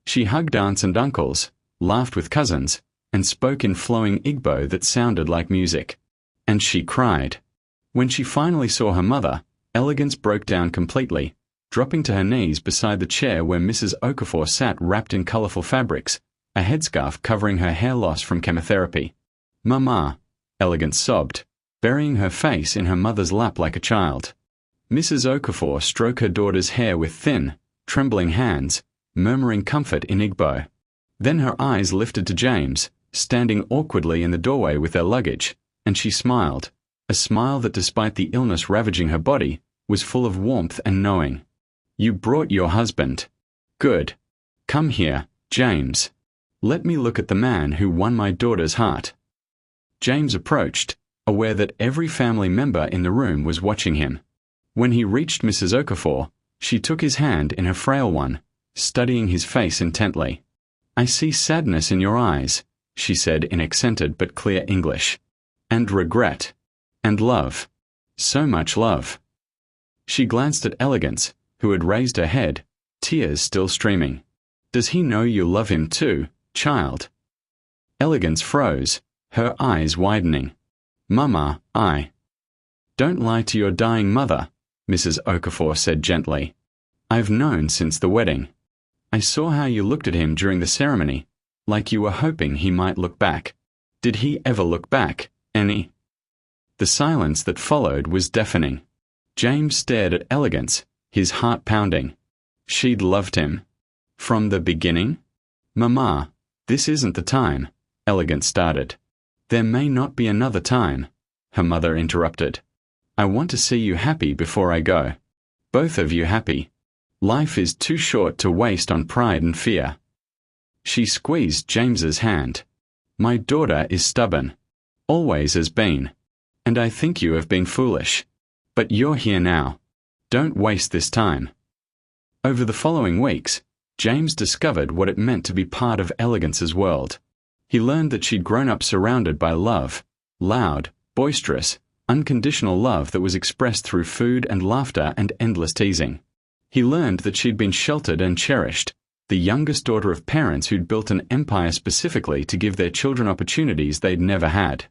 She hugged aunts and uncles, laughed with cousins, and spoke in flowing Igbo that sounded like music. And she cried. When she finally saw her mother, Elegance broke down completely, dropping to her knees beside the chair where Mrs. Okafor sat wrapped in colorful fabrics, a headscarf covering her hair loss from chemotherapy. "Mama," Elegance sobbed, burying her face in her mother's lap like a child. Mrs. Okafor stroked her daughter's hair with thin, trembling hands, murmuring comfort in Igbo. Then her eyes lifted to James, standing awkwardly in the doorway with their luggage, and she smiled, a smile that despite the illness ravaging her body, was full of warmth and knowing. "You brought your husband. Good. Come here, James. Let me look at the man who won my daughter's heart." James approached, aware that every family member in the room was watching him. When he reached Mrs. Okafor, she took his hand in her frail one, studying his face intently. "I see sadness in your eyes," she said in accented but clear English. "And regret. And love. So much love." She glanced at Elegance, who had raised her head, tears still streaming. "Does he know you love him too, child?" Elegance froze, her eyes widening. "Mama, I—" "Don't lie to your dying mother," Mrs. Okafor said gently. "I've known since the wedding. I saw how you looked at him during the ceremony, like you were hoping he might look back. Did he ever look back, any?" The silence that followed was deafening. James stared at Elegance, his heart pounding. She'd loved him. From the beginning? "Mama, this isn't the time," Elegance started. "There may not be another time," her mother interrupted. "I want to see you happy before I go. Both of you happy. Life is too short to waste on pride and fear." She squeezed James's hand. "My daughter is stubborn. Always has been. And I think you have been foolish. But you're here now. Don't waste this time." Over the following weeks, James discovered what it meant to be part of Elegance's world. He learned that she'd grown up surrounded by love, loud, boisterous, unconditional love that was expressed through food and laughter and endless teasing. He learned that she'd been sheltered and cherished, the youngest daughter of parents who'd built an empire specifically to give their children opportunities they'd never had.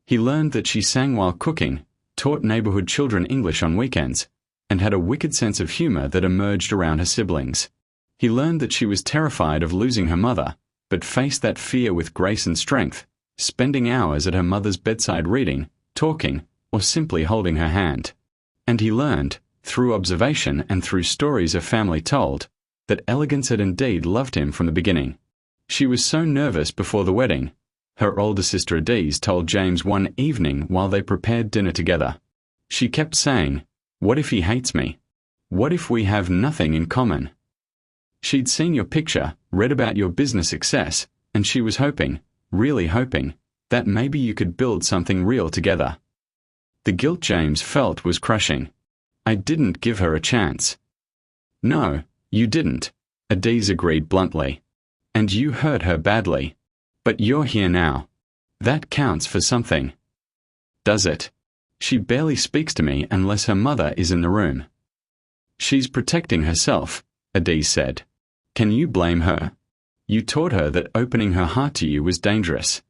He learned that she sang while cooking, taught neighborhood children English on weekends, and had a wicked sense of humor that emerged around her siblings. He learned that she was terrified of losing her mother, but faced that fear with grace and strength, spending hours at her mother's bedside reading, talking, or simply holding her hand. And he learned, through observation and through stories her family told, that Elegance had indeed loved him from the beginning. She was so nervous before the wedding, her older sister Adiz told James one evening while they prepared dinner together. She kept saying, "What if he hates me? What if we have nothing in common?" She'd seen your picture, read about your business success, and she was hoping, really hoping, that maybe you could build something real together. The guilt James felt was crushing. "I didn't give her a chance." "No, you didn't," Adiz agreed bluntly. "And you hurt her badly. But you're here now. That counts for something." does it? She barely speaks to me unless her mother is in the room. She's protecting herself, Adiz said. Can you blame her? You taught her that opening her heart to you was dangerous.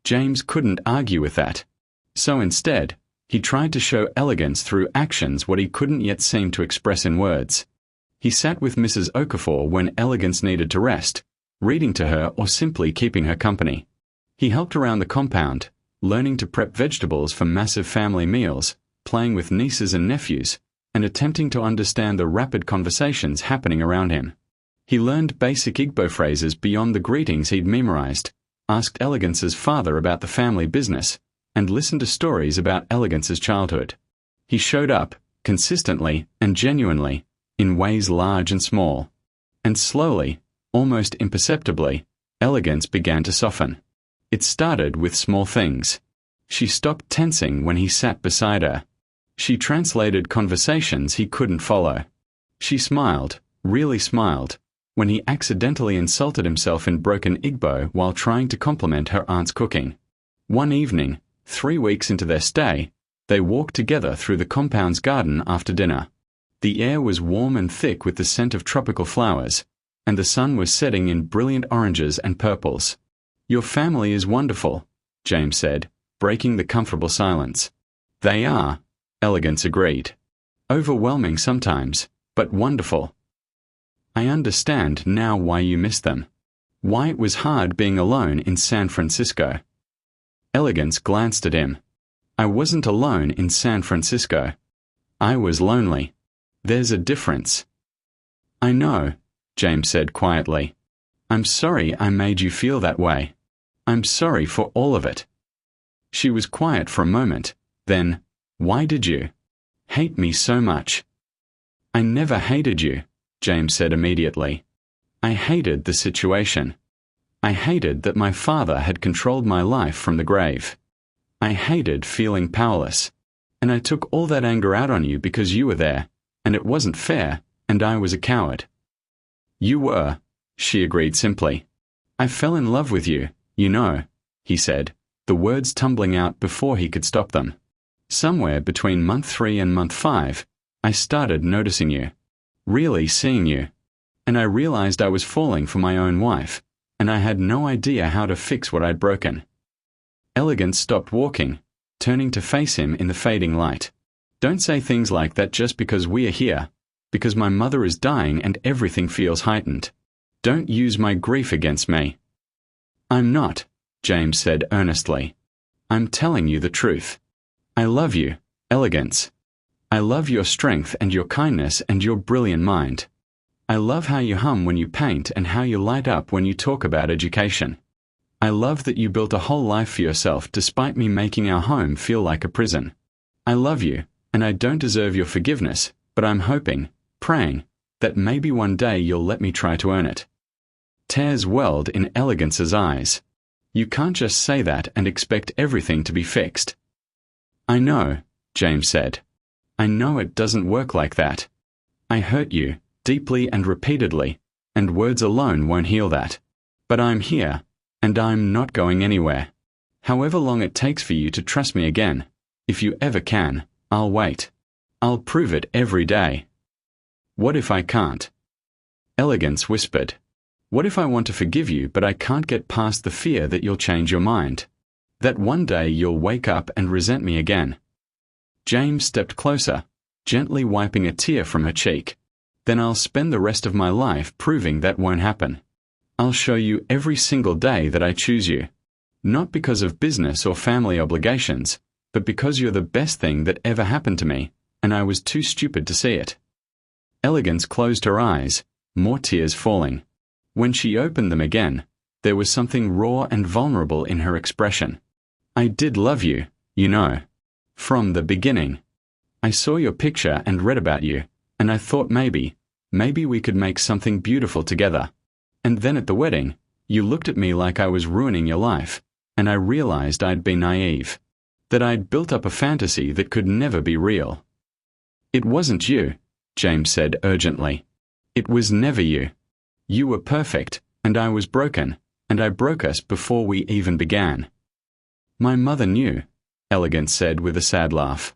James couldn't argue with that. So instead, he tried to show elegance through actions what he couldn't yet seem to express in words. He sat with Mrs. Okafor when elegance needed to rest, reading to her or simply keeping her company. He helped around the compound, learning to prep vegetables for massive family meals, playing with nieces and nephews, and attempting to understand the rapid conversations happening around him. He learned basic Igbo phrases beyond the greetings he'd memorized, asked Elegance's father about the family business, and listened to stories about Elegance's childhood. He showed up, consistently and genuinely, in ways large and small. And slowly, almost imperceptibly, Elegance began to soften. It started with small things. She stopped tensing when he sat beside her. She translated conversations he couldn't follow. She smiled, really smiled, when he accidentally insulted himself in broken Igbo while trying to compliment her aunt's cooking. One evening, 3 weeks into their stay, they walked together through the compound's garden after dinner. The air was warm and thick with the scent of tropical flowers, and the sun was setting in brilliant oranges and purples. Your family is wonderful, James said, breaking the comfortable silence. They are, Elegance agreed. Overwhelming sometimes, but wonderful. I understand now why you missed them. Why it was hard being alone in San Francisco. Elegance glanced at him. I wasn't alone in San Francisco. I was lonely. There's a difference. I know, James said quietly. I'm sorry I made you feel that way. I'm sorry for all of it. She was quiet for a moment, then, why did you hate me so much? I never hated you, James said immediately. I hated the situation. I hated that my father had controlled my life from the grave. I hated feeling powerless. And I took all that anger out on you because you were there, and it wasn't fair, and I was a coward. You were, she agreed simply. I fell in love with you, you know, he said, the words tumbling out before he could stop them. Somewhere between month 3 and month 5, I started noticing you. Really seeing you. And I realized I was falling for my own wife, and I had no idea how to fix what I'd broken. Elegance stopped walking, turning to face him in the fading light. Don't say things like that just because we are here, because my mother is dying and everything feels heightened. Don't use my grief against me. I'm not, James said earnestly. I'm telling you the truth. I love you, Elegance. I love your strength and your kindness and your brilliant mind. I love how you hum when you paint and how you light up when you talk about education. I love that you built a whole life for yourself despite me making our home feel like a prison. I love you, and I don't deserve your forgiveness, but I'm hoping, praying, that maybe one day you'll let me try to earn it. Tears welled in Elegance's eyes. You can't just say that and expect everything to be fixed. I know, James said. I know it doesn't work like that. I hurt you, deeply and repeatedly, and words alone won't heal that. But I'm here, and I'm not going anywhere. However long it takes for you to trust me again, if you ever can, I'll wait. I'll prove it every day. What if I can't? Elegance whispered. What if I want to forgive you but I can't get past the fear that you'll change your mind? That one day you'll wake up and resent me again. James stepped closer, gently wiping a tear from her cheek. Then I'll spend the rest of my life proving that won't happen. I'll show you every single day that I choose you. Not because of business or family obligations, but because you're the best thing that ever happened to me, and I was too stupid to see it. Elegance closed her eyes, more tears falling. When she opened them again, there was something raw and vulnerable in her expression. I did love you, you know. From the beginning. I saw your picture and read about you, and I thought maybe we could make something beautiful together. And then at the wedding, you looked at me like I was ruining your life, and I realized I'd been naive. That I'd built up a fantasy that could never be real. It wasn't you, James said urgently. It was never you. You were perfect, and I was broken, and I broke us before we even began. My mother knew, Elegance said with a sad laugh.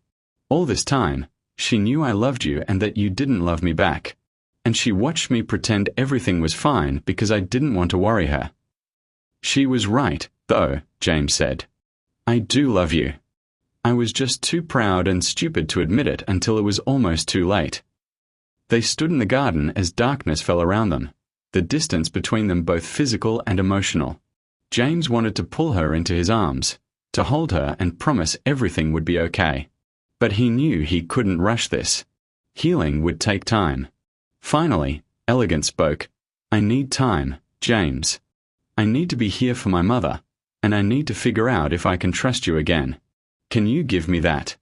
All this time, she knew I loved you and that you didn't love me back. And she watched me pretend everything was fine because I didn't want to worry her. She was right, though, James said. I do love you. I was just too proud and stupid to admit it until it was almost too late. They stood in the garden as darkness fell around them, the distance between them both physical and emotional. James wanted to pull her into his arms, to hold her and promise everything would be okay. But he knew he couldn't rush this. Healing would take time. Finally, Elegance spoke. I need time, James. I need to be here for my mother, and I need to figure out if I can trust you again. Can you give me that?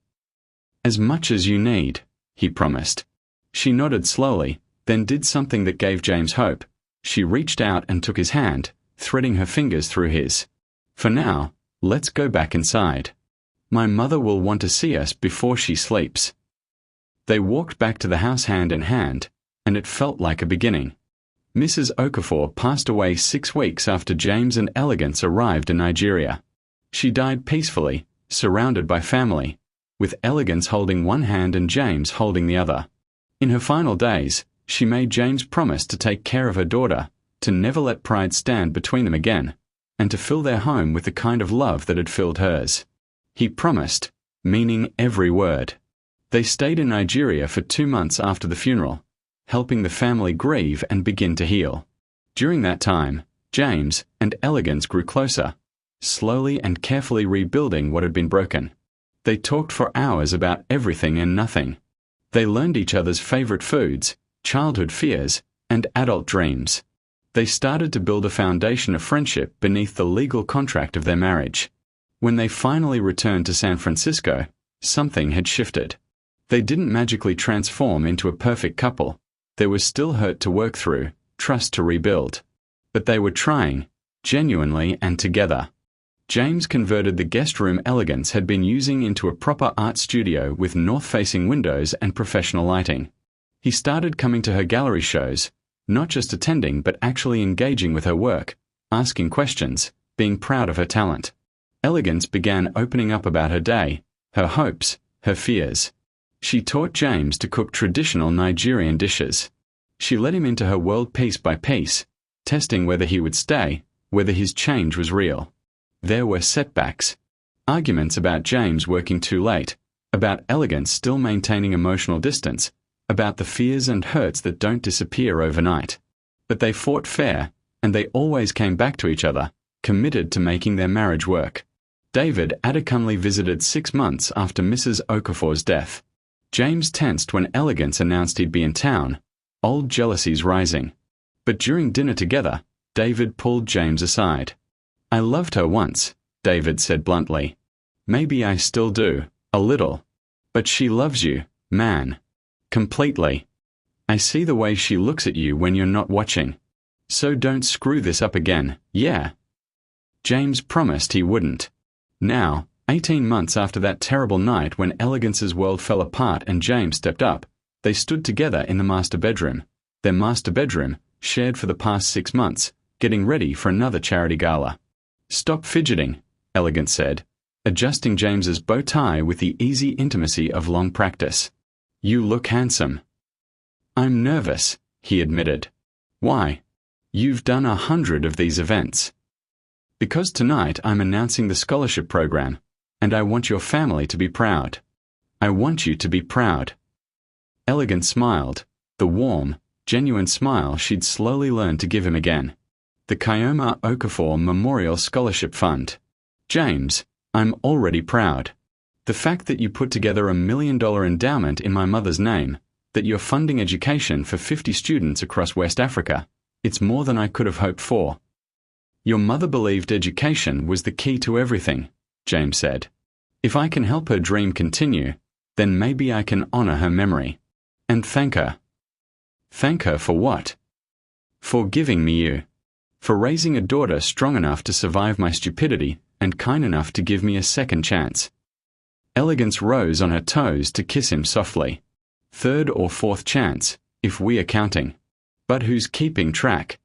As much as you need, he promised. She nodded slowly, then did something that gave James hope. She reached out and took his hand, threading her fingers through his. For now, let's go back inside. My mother will want to see us before she sleeps. They walked back to the house hand in hand, and it felt like a beginning. Mrs. Okafor passed away 6 weeks after James and Elegance arrived in Nigeria. She died peacefully, surrounded by family, with Elegance holding one hand and James holding the other. In her final days, she made James promise to take care of her daughter, to never let pride stand between them again, and to fill their home with the kind of love that had filled hers. He promised, meaning every word. They stayed in Nigeria for 2 months after the funeral, helping the family grieve and begin to heal. During that time, James and Elegance grew closer, slowly and carefully rebuilding what had been broken. They talked for hours about everything and nothing. They learned each other's favorite foods, childhood fears, and adult dreams. They started to build a foundation of friendship beneath the legal contract of their marriage. When they finally returned to San Francisco, something had shifted. They didn't magically transform into a perfect couple. There was still hurt to work through, trust to rebuild. But they were trying, genuinely and together. James converted the guest room Elegance had been using into a proper art studio with north-facing windows and professional lighting. He started coming to her gallery shows, not just attending but actually engaging with her work, asking questions, being proud of her talent. Elegance began opening up about her day, her hopes, her fears. She taught James to cook traditional Nigerian dishes. She let him into her world piece by piece, testing whether he would stay, whether his change was real. There were setbacks. Arguments about James working too late, about Elegance still maintaining emotional distance, about the fears and hurts that don't disappear overnight. But they fought fair, and they always came back to each other, committed to making their marriage work. David Adekunle visited 6 months after Mrs. Okafor's death. James tensed when Elegance announced he'd be in town, old jealousies rising. But during dinner together, David pulled James aside. I loved her once, David said bluntly. Maybe I still do, a little. But she loves you, man. Completely. I see the way she looks at you when you're not watching. So don't screw this up again, yeah? James promised he wouldn't. Now, 18 months after that terrible night when Elegance's world fell apart and James stepped up, they stood together in the master bedroom. Their master bedroom, shared for the past 6 months, getting ready for another charity gala. Stop fidgeting, Elegance said, adjusting James's bow tie with the easy intimacy of long practice. You look handsome. I'm nervous, he admitted. Why? You've done 100 of these events. Because tonight I'm announcing the scholarship program, and I want your family to be proud. I want you to be proud. Elegance smiled, the warm, genuine smile she'd slowly learned to give him again. The Chioma Okafor Memorial Scholarship Fund. James, I'm already proud. The fact that you put together $1 million endowment in my mother's name, that you're funding education for 50 students across West Africa, it's more than I could have hoped for. Your mother believed education was the key to everything, James said. If I can help her dream continue, then maybe I can honor her memory. And thank her. Thank her for what? For giving me you. For raising a daughter strong enough to survive my stupidity and kind enough to give me a second chance. Elegance rose on her toes to kiss him softly. 3rd or 4th chance, if we are counting. But who's keeping track?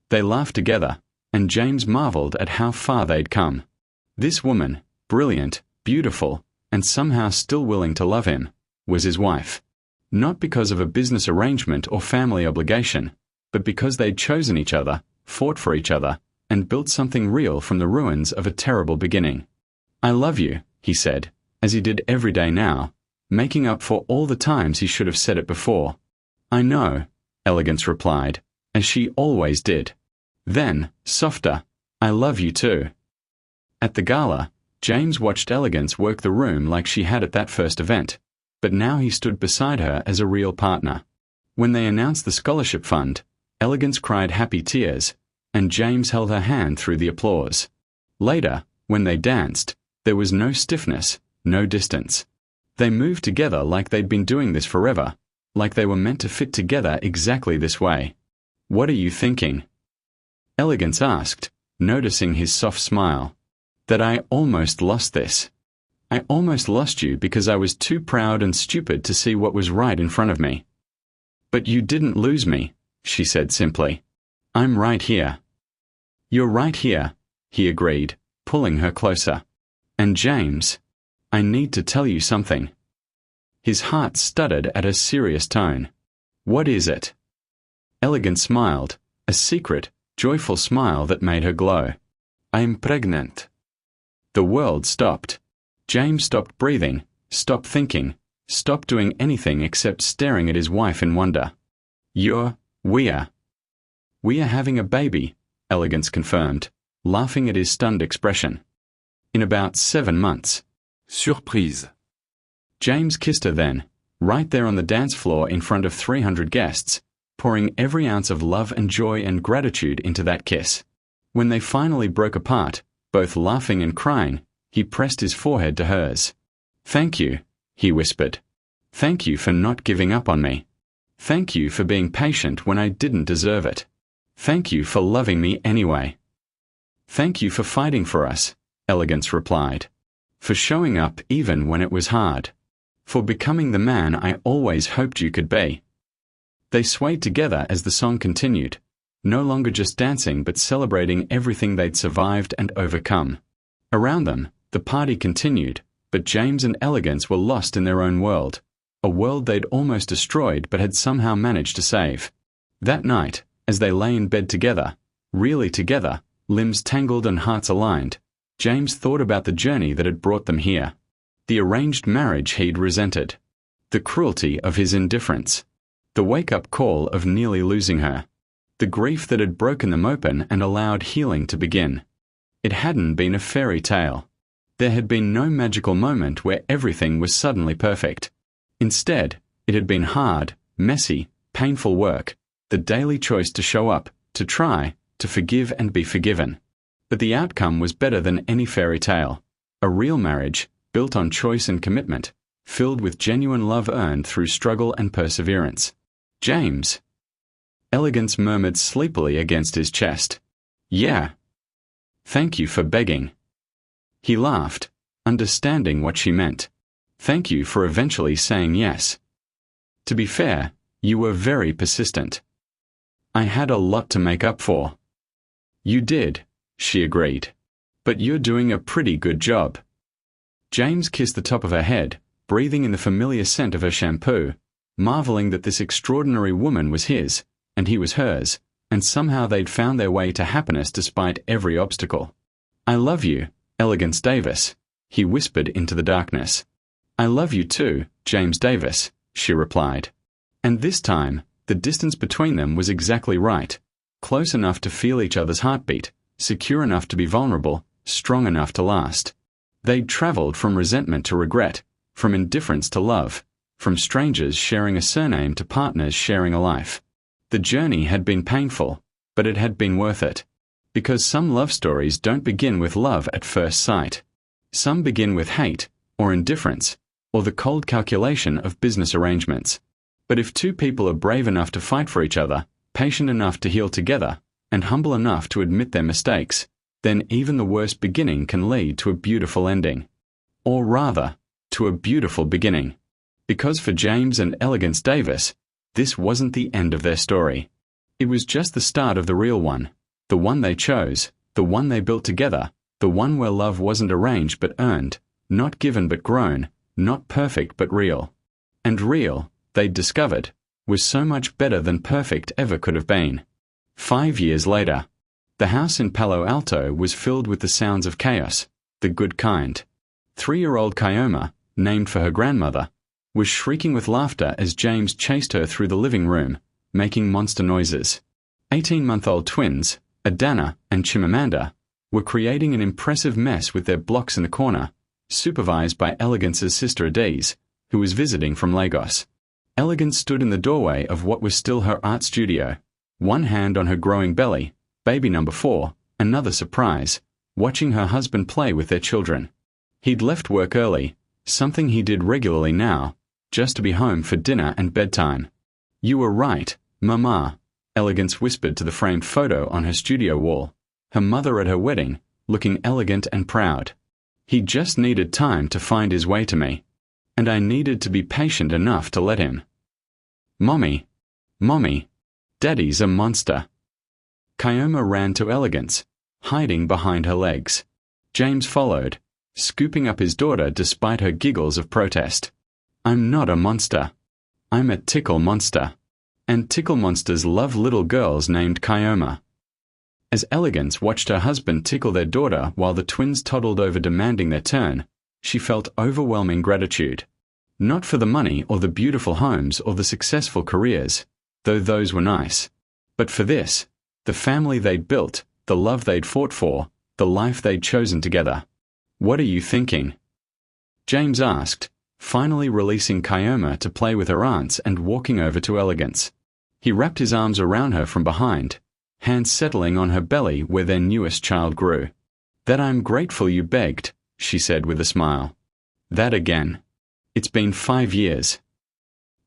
They laughed together, and James marveled at how far they'd come. This woman, brilliant, beautiful, and somehow still willing to love him, was his wife. Not because of a business arrangement or family obligation, but because they'd chosen each other, fought for each other, and built something real from the ruins of a terrible beginning. "I love you," he said, as he did every day now, making up for all the times he should have said it before. "I know," Elegance replied, as she always did. Then, softer, "I love you too." At the gala, James watched Elegance work the room like she had at that first event, but now he stood beside her as a real partner. When they announced the scholarship fund, Elegance cried happy tears, and James held her hand through the applause. Later, when they danced, there was no stiffness, no distance. They moved together like they'd been doing this forever, like they were meant to fit together exactly this way. "What are you thinking?" Elegance asked, noticing his soft smile. "That I almost lost this. I almost lost you because I was too proud and stupid to see what was right in front of me." "But you didn't lose me," she said simply. "I'm right here." "You're right here," he agreed, pulling her closer. "And James, I need to tell you something." His heart stuttered at her serious tone. "What is it?" Elegance smiled, a secret, joyful smile that made her glow. "I'm pregnant." The world stopped. James stopped breathing, stopped thinking, stopped doing anything except staring at his wife in wonder. We are having a baby," Elegance confirmed, laughing at his stunned expression. "In about 7 months. Surprise." James kissed her then, right there on the dance floor in front of 300 guests, pouring every ounce of love and joy and gratitude into that kiss. When they finally broke apart, both laughing and crying, he pressed his forehead to hers. "Thank you," he whispered. "Thank you for not giving up on me. Thank you for being patient when I didn't deserve it. Thank you for loving me anyway." "Thank you for fighting for us," Elegance replied. "For showing up even when it was hard. For becoming the man I always hoped you could be." They swayed together as the song continued, no longer just dancing but celebrating everything they'd survived and overcome. Around them, the party continued, but James and Elegance were lost in their own world, a world they'd almost destroyed but had somehow managed to save. That night, as they lay in bed together, really together, limbs tangled and hearts aligned, James thought about the journey that had brought them here. The arranged marriage he'd resented. The cruelty of his indifference. The wake-up call of nearly losing her. The grief that had broken them open and allowed healing to begin. It hadn't been a fairy tale. There had been no magical moment where everything was suddenly perfect. Instead, it had been hard, messy, painful work, the daily choice to show up, to try, to forgive and be forgiven. But the outcome was better than any fairy tale. A real marriage, built on choice and commitment, filled with genuine love earned through struggle and perseverance. "James," Elegance murmured sleepily against his chest. "Yeah." "Thank you for begging." He laughed, understanding what she meant. "Thank you for eventually saying yes. To be fair, you were very persistent. I had a lot to make up for." "You did," she agreed. "But you're doing a pretty good job." James kissed the top of her head, breathing in the familiar scent of her shampoo, marveling that this extraordinary woman was his, and he was hers, and somehow they'd found their way to happiness despite every obstacle. "I love you, Elegance Davis," he whispered into the darkness. "I love you too, James Davis," she replied. And this time, the distance between them was exactly right, close enough to feel each other's heartbeat, secure enough to be vulnerable, strong enough to last. They'd traveled from resentment to regret, from indifference to love, from strangers sharing a surname to partners sharing a life. The journey had been painful, but it had been worth it. Because some love stories don't begin with love at first sight. Some begin with hate, or indifference, or the cold calculation of business arrangements. But if two people are brave enough to fight for each other, patient enough to heal together, and humble enough to admit their mistakes, then even the worst beginning can lead to a beautiful ending. Or rather, to a beautiful beginning. Because for James and Elegance Davis, this wasn't the end of their story. It was just the start of the real one, the one they chose, the one they built together, the one where love wasn't arranged but earned, Not given but grown, not perfect but real. And real, they'd discovered, was so much better than perfect ever could have been. 5 years later, the house in Palo Alto was filled with the sounds of chaos, the good kind. 3-year-old Kioma, named for her grandmother, was shrieking with laughter as James chased her through the living room, making monster noises. 18-month-old twins, Adana and Chimamanda, were creating an impressive mess with their blocks in the corner, supervised by Elegance's sister Adiz, who was visiting from Lagos. Elegance stood in the doorway of what was still her art studio, one hand on her growing belly, baby number 4, another surprise, watching her husband play with their children. He'd left work early, something he did regularly now, just to be home for dinner and bedtime. "You were right, Mama," Elegance whispered to the framed photo on her studio wall, her mother at her wedding, looking elegant and proud. "He just needed time to find his way to me. And I needed to be patient enough to let him." "Mommy, Mommy, Daddy's a monster." Kioma ran to Elegance, hiding behind her legs. James followed, scooping up his daughter despite her giggles of protest. "I'm not a monster. I'm a tickle monster. And tickle monsters love little girls named Kioma." As Elegance watched her husband tickle their daughter while the twins toddled over demanding their turn, she felt overwhelming gratitude. Not for the money or the beautiful homes or the successful careers, though those were nice, but for this, the family they'd built, the love they'd fought for, the life they'd chosen together. "What are you thinking?" James asked, finally releasing Kioma to play with her aunts and walking over to Elegance. He wrapped his arms around her from behind, hands settling on her belly where their newest child grew. "That I'm grateful you begged," she said with a smile. "That again. It's been 5 years.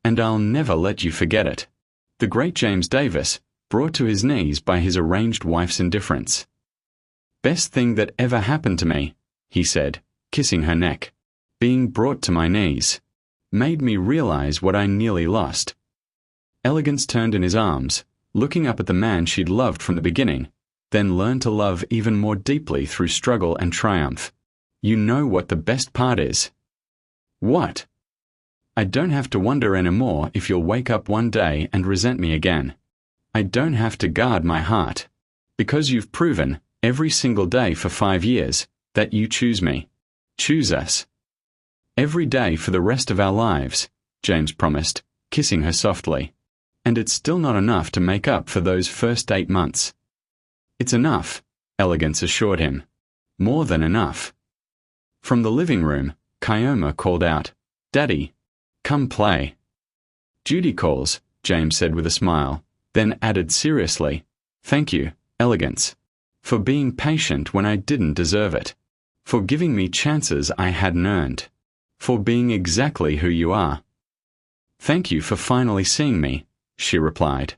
And I'll never let you forget it." The great James Davis, brought to his knees by his arranged wife's indifference. "Best thing that ever happened to me," he said, kissing her neck. "Being brought to my knees. Made me realize what I nearly lost." Elegance turned in his arms, looking up at the man she'd loved from the beginning, then learned to love even more deeply through struggle and triumph. "You know what the best part is?" "What?" "I don't have to wonder anymore if you'll wake up one day and resent me again. I don't have to guard my heart. Because you've proven, every single day for 5 years, that you choose me. Choose us. Every day for the rest of our lives," James promised, kissing her softly. "And it's still not enough to make up for those first 8 months." "It's enough," Elegance assured him. "More than enough." From the living room, Kioma called out, "Daddy, come play." "Duty calls," James said with a smile, then added seriously, "Thank you, Elegance, for being patient when I didn't deserve it, for giving me chances I hadn't earned, for being exactly who you are." "Thank you for finally seeing me," she replied.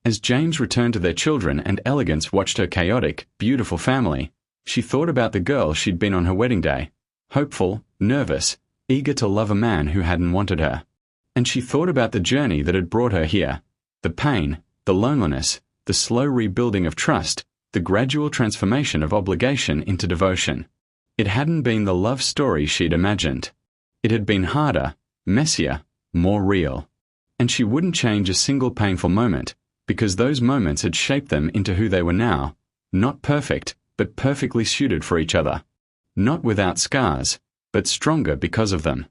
As James returned to their children and Elegance watched her chaotic, beautiful family, she thought about the girl she'd been on her wedding day, hopeful, nervous, eager to love a man who hadn't wanted her. And she thought about the journey that had brought her here, the pain, the loneliness, the slow rebuilding of trust, the gradual transformation of obligation into devotion. It hadn't been the love story she'd imagined. It had been harder, messier, more real. And she wouldn't change a single painful moment, because those moments had shaped them into who they were now, not perfect, but perfectly suited for each other. Not without scars, but stronger because of them.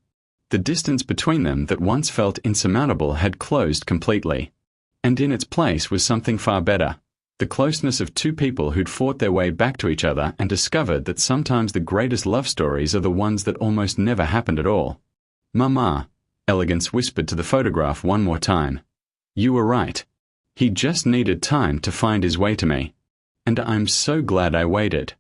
The distance between them that once felt insurmountable had closed completely. And in its place was something far better, the closeness of two people who'd fought their way back to each other and discovered that sometimes the greatest love stories are the ones that almost never happened at all. "Mama," Elegance whispered to the photograph one more time. "You were right. He just needed time to find his way to me. And I'm so glad I waited."